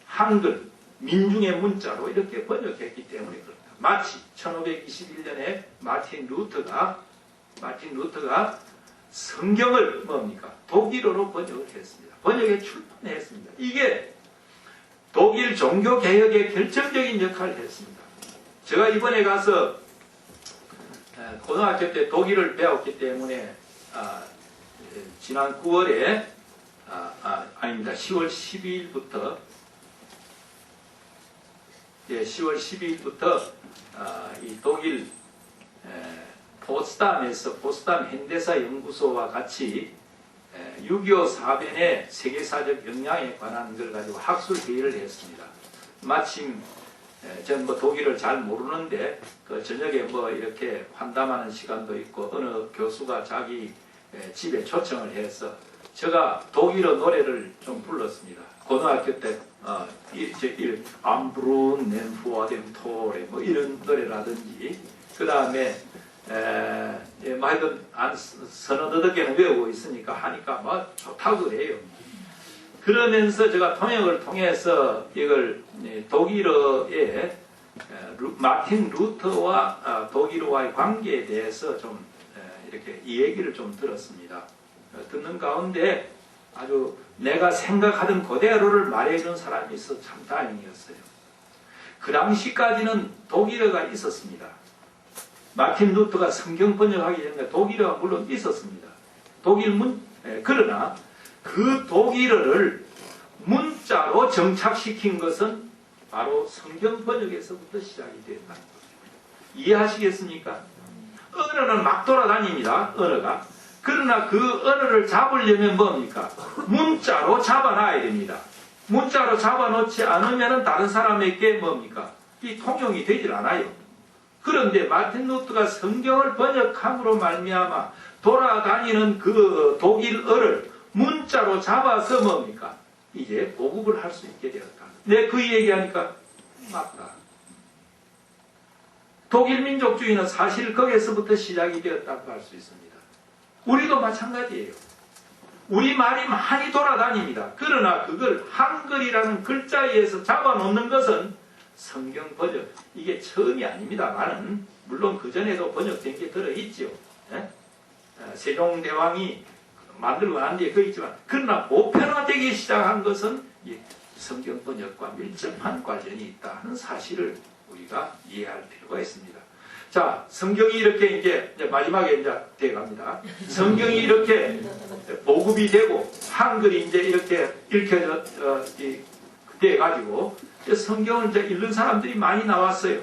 한글, 민중의 문자로 이렇게 번역했기 때문에 그렇다. 마치 1521년에 마틴 루터가 성경을 독일어로 번역을 했습니다. 번역에 출판했습니다. 이게 독일 종교개혁의 결정적인 역할을 했습니다. 제가 이번에 가서 고등학교 때 독일을 배웠기 때문에 지난 9월에 10월 12일부터 이 독일 포츠담 현대사 연구소와 같이 6.25 사변의 세계사적 영향에 관한 걸 가지고 학술 회의를 했습니다. 마침 전 독일을 잘 모르는데 저녁에 이렇게 환담하는 시간도 있고 어느 교수가 자기 집에 초청을 해서 제가 독일어 노래를 좀 불렀습니다. 고등학교 때 암브룬 넨푸아뎀 토레 이런 노래라든지 그 다음에 하여튼 서너 개는 외우고 있으니까 하니까 좋다고 그래요. 그러면서 제가 통역을 통해서 이걸 독일어의 마틴 루터와 독일어와의 관계에 대해서 좀 이렇게 이 얘기를 좀 들었습니다. 듣는 가운데 아주 내가 생각하던 그대로를 말해준 사람이 있어서 참 다행이었어요. 그 당시까지는 독일어가 있었습니다. 마틴 루터가 성경 번역하기 전에 독일어가 물론 있었습니다. 그러나 그 독일어를 문자로 정착시킨 것은 바로 성경 번역에서부터 시작이 됐다는 거죠. 이해하시겠습니까? 언어는 막 돌아다닙니다. 언어가. 그러나 그 언어를 잡으려면 뭡니까? 문자로 잡아놔야 됩니다. 문자로 잡아놓지 않으면 다른 사람에게 이 통용이 되질 않아요. 그런데 마틴 루터가 성경을 번역함으로 말미암아 돌아다니는 그 독일어를 문자로 잡아서 이제 보급을 할 수 있게 되었다. 그 얘기하니까 맞다. 독일 민족주의는 사실 거기에서부터 시작이 되었다고 할 수 있습니다. 우리도 마찬가지예요. 우리 말이 많이 돌아다닙니다. 그러나 그걸 한글이라는 글자에서 잡아놓는 것은 성경 번역, 이게 처음이 아닙니다만은 물론 그전에도 번역된 게 들어있죠. 세종대왕이 만들고 난 뒤에 그 있지만 그러나 보편화되기 시작한 것은 이 성경 번역과 밀접한 관련이 있다 하는 사실을 우리가 이해할 필요가 있습니다. 자, 성경이 이렇게 이제 마지막에 이제 돼갑니다. 성경이 이렇게 보급이 되고 한글이 이제 이렇게 읽혀져 돼가지고 성경을 이제 읽는 사람들이 많이 나왔어요.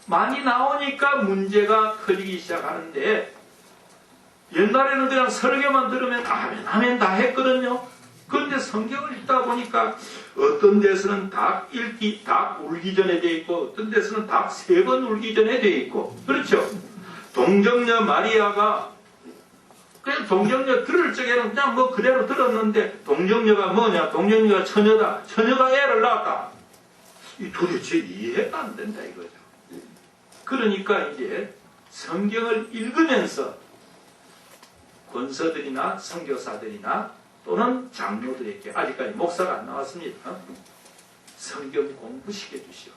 많이 나오니까 문제가 커지기 시작하는데 옛날에는 그냥 설교만 들으면 아멘 다 했거든요. 그런데 성경을 읽다 보니까 어떤 데서는 닭 울기 전에 돼 있고 어떤 데서는 닭 3번 울기 전에 돼 있고 그렇죠. 동정녀 마리아가 그냥 동정녀 들을 적에는 그냥 그대로 들었는데 동정녀가 뭐냐? 동정녀가 처녀다. 처녀가 애를 낳았다. 이 도대체 이해가 안 된다 이거죠. 그러니까 이제 성경을 읽으면서 권서들이나 선교사들이나 또는 장로들에게 아직까지 목사가 안 나왔습니다. 성경 공부시켜 주시오.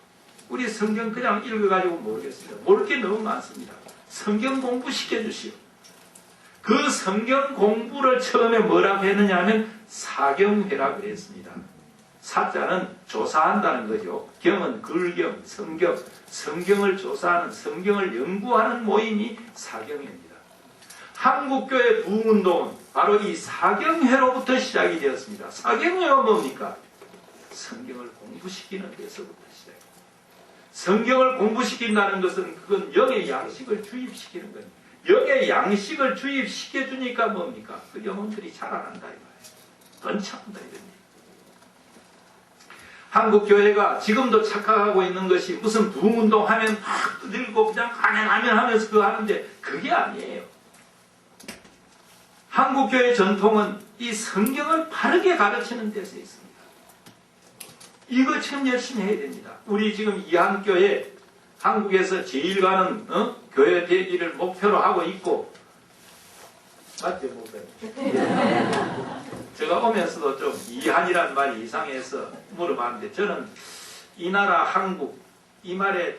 우리 성경 그냥 읽어가지고 모르겠습니다. 모를 게 너무 많습니다. 성경 공부시켜 주시오. 그 성경 공부를 처음에 뭐라고 했느냐 하면 사경회라고 했습니다. 사자는 조사한다는 거죠. 경은 글경, 성경, 성경을 조사하는, 성경을 연구하는 모임이 사경회입니다. 한국교회 부흥운동은 바로 이 사경회로부터 시작이 되었습니다. 사경회가 뭡니까? 성경을 공부시키는 데서부터 시작입니다. 성경을 공부시킨다는 것은 그건 영의 양식을 주입시키는 거예요. 영의 양식을 주입시켜 주니까 뭡니까? 그 영혼들이 자라난다 이 말이에요. 번창한다 이런 얘기. 한국 교회가 지금도 착각하고 있는 것이 무슨 부흥운동 하면 막 들고 그냥 아멘 하면서 그거 하는데 그게 아니에요. 한국 교회 전통은 이 성경을 바르게 가르치는 데서 있습니다. 이거 참 열심히 해야 됩니다. 우리 지금 이한교회 한국에서 제일 가는 교회 되기를 목표로 하고 있고 맞죠? 제가 오면서도 좀 이한이란 말이 이상해서 물어봤는데 저는 이 나라 한국 이 말에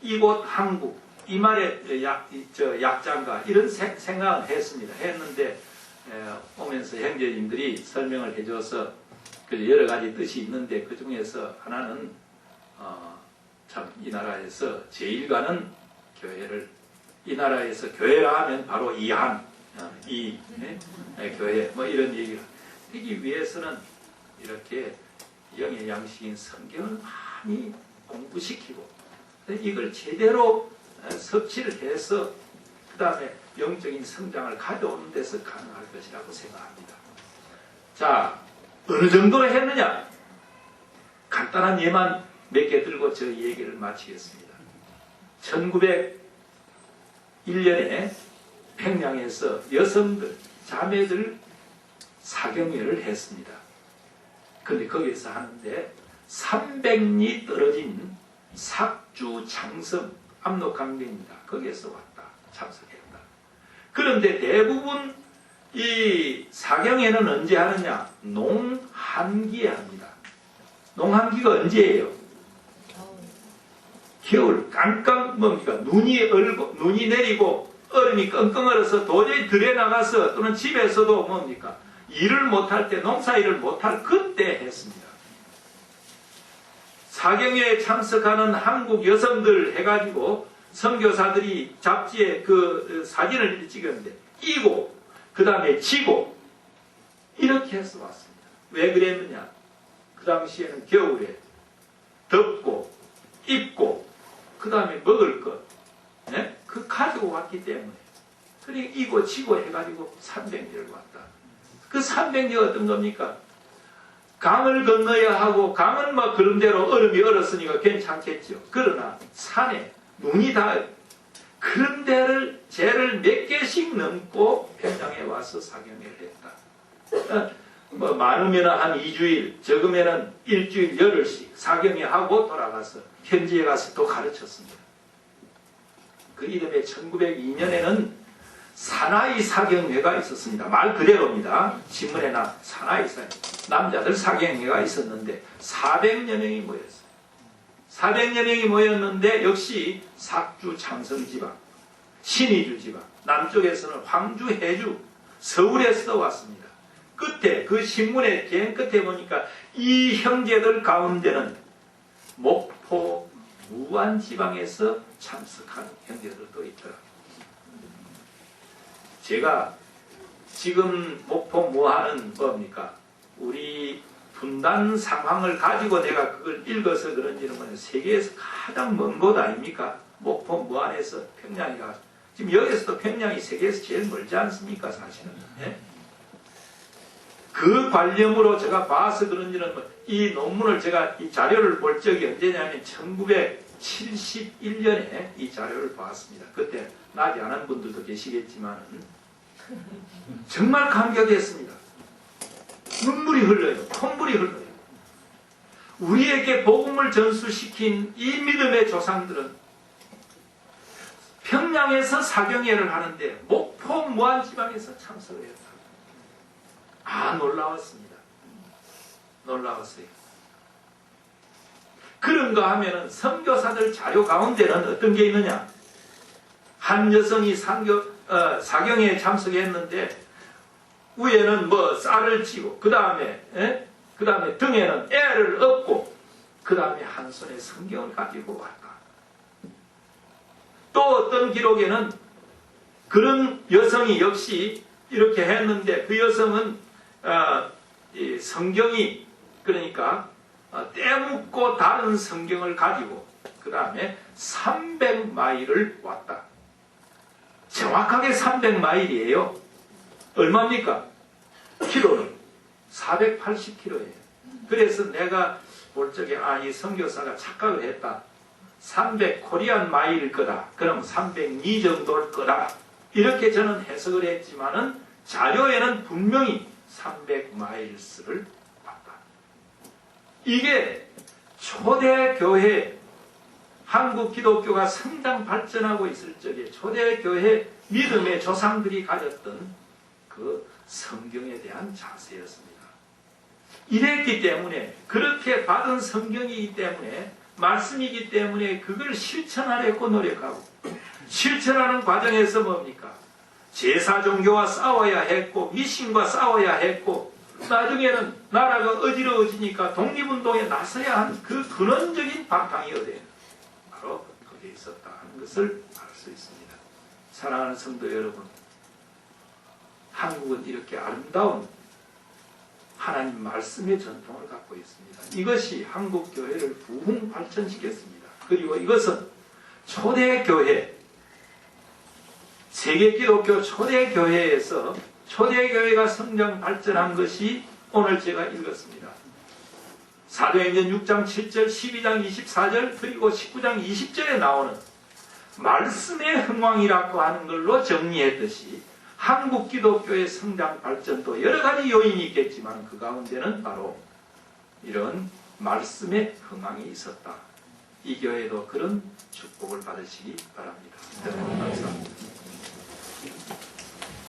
이곳 한국 이 말에 약자인가 이런 생각을 했는데 오면서 형제님들이 설명을 해줘서 여러 가지 뜻이 있는데 그 중에서 하나는 참 이 나라에서 제일 가는 교회를 이 나라에서 교회라 하면 바로 이한 교회 뭐 이런 얘기를 하기 위해서는 이렇게 영의 양식인 성경을 많이 공부시키고 이걸 제대로 섭취를 해서 그 다음에 영적인 성장을 가져오는 데서 가능할 것이라고 생각합니다. 자, 어느 정도로 했느냐? 간단한 예만 몇 개 들고 저 얘기를 마치겠습니다. 1901년에 평양에서 여성들, 자매들 사경회를 했습니다. 근데 거기서 하는데 300리 떨어진 삭주 장성 압록강변입니다. 거기에서 왔다. 참석했다. 그런데 대부분 이 사경회는 언제 하느냐? 농한기에 합니다. 농한기가 언제예요? 겨울 깜깜 뭡니까? 눈이 내리고 얼음이 끙끙 얼어서 도저히 들에 나가서 또는 집에서도 뭡니까? 일을 못할 때 농사일을 못할 그때 했습니다. 사경회에 참석하는 한국 여성들 해가지고 선교사들이 잡지에 그 사진을 찍었는데 이고 그 다음에 지고 이렇게 해서 왔습니다. 왜 그랬느냐? 그 당시에는 겨울에 덥고 입고 그 다음에 먹을 것 그 가지고 왔기 때문에 그러니까 이고 지고 해가지고 300리를 왔다. 그 300리가 어떤 겁니까? 강을 건너야 하고 강은 막 그런 대로 얼음이 얼었으니까 괜찮겠죠. 그러나 산에 눈이 닿아요. 그런 데를 죄를 몇 개씩 넘고 평양에 와서 사경회를 했다. 뭐 많으면 한 2주일, 적으면 일주일 열흘씩 사경회 하고 돌아가서 현지에 가서 또 가르쳤습니다. 그 이름에 1902년에는 사나이 사경회가 있었습니다. 말 그대로입니다. 신문에나 사나이 사경 남자들 사경회가 있었는데 400여 명이 모였어요. 400여 명이 모였는데 역시 삭주 장성지방, 신의주 지방, 남쪽에서는 황주, 해주, 서울에서 왔습니다. 끝에 그 신문의 맨 끝에 보니까 이 형제들 가운데는 목포, 무안 지방에서 참석한 형제들도 있더라. 제가 지금 목포 무안은 뭡니까? 우리 분단 상황을 가지고 내가 그걸 읽어서 그런지는 뭐냐, 세계에서 가장 먼 곳 아닙니까? 목포 무안에서 평양이가 지금 여기서도 평양이 세계에서 제일 멀지 않습니까? 사실은. 예? 그 관념으로 제가 봐서 그런지는 이 논문을 제가 이 자료를 볼 적이 언제냐면 1971년에 이 자료를 봤습니다. 그때 나지 않은 분들도 계시겠지만 정말 감격했습니다. 눈물이 흘러요. 콧물이 흘러요. 우리에게 복음을 전수시킨 이 믿음의 조상들은 평양에서 사경회를 하는데 목포 무안지방에서 참석을 했다. 놀라웠습니다. 놀라웠어요. 그런가 하면은 선교사들 자료 가운데는 어떤 게 있느냐? 한 여성이 사경회에 참석했는데 위에는 뭐 쌀을 찌고 그 다음에 등에는 애를 업고 그 다음에 한 손에 성경을 가지고 왔다. 또 어떤 기록에는 그런 여성이 역시 이렇게 했는데 그 여성은 이 성경이 그러니까 떼묻고 다른 성경을 가지고 그 다음에 300마일을 왔다. 정확하게 300마일이에요. 얼마입니까? 키로는 480km예요. 그래서 내가 볼 적에 이 선교사가 착각을 했다. 300 코리안 마일일 거다. 그럼 302 정도일 거다. 이렇게 저는 해석을 했지만은 자료에는 분명히 300마일스를 봤다. 이게 초대교회 한국 기독교가 성장 발전하고 있을 적에 초대교회 믿음의 조상들이 가졌던 그 성경에 대한 자세였습니다. 이랬기 때문에 그렇게 받은 성경이기 때문에 말씀이기 때문에 그걸 실천하려고 노력하고 실천하는 과정에서 뭡니까? 제사 종교와 싸워야 했고 미신과 싸워야 했고 나중에는 나라가 어지러워지니까 독립운동에 나서야 한 그 근원적인 바탕이 어디에 바로 거기에 있었다 하는 것을 알 수 있습니다. 사랑하는 성도 여러분, 한국은 이렇게 아름다운 하나님 말씀의 전통을 갖고 있습니다. 이것이 한국 교회를 부흥 발전시켰습니다. 그리고 이것은 초대교회, 세계 기독교 초대교회에서 초대교회가 성장 발전한 것이 오늘 제가 읽었습니다. 사도행전 6장 7절, 12장 24절, 그리고 19장 20절에 나오는 말씀의 흥왕이라고 하는 걸로 정리했듯이 한국 기독교의 성장 발전도 여러 가지 요인이 있겠지만 그 가운데는 바로 이런 말씀의 흥왕이 있었다. 이 교회도 그런 축복을 받으시기 바랍니다. 여러분 감사합니다.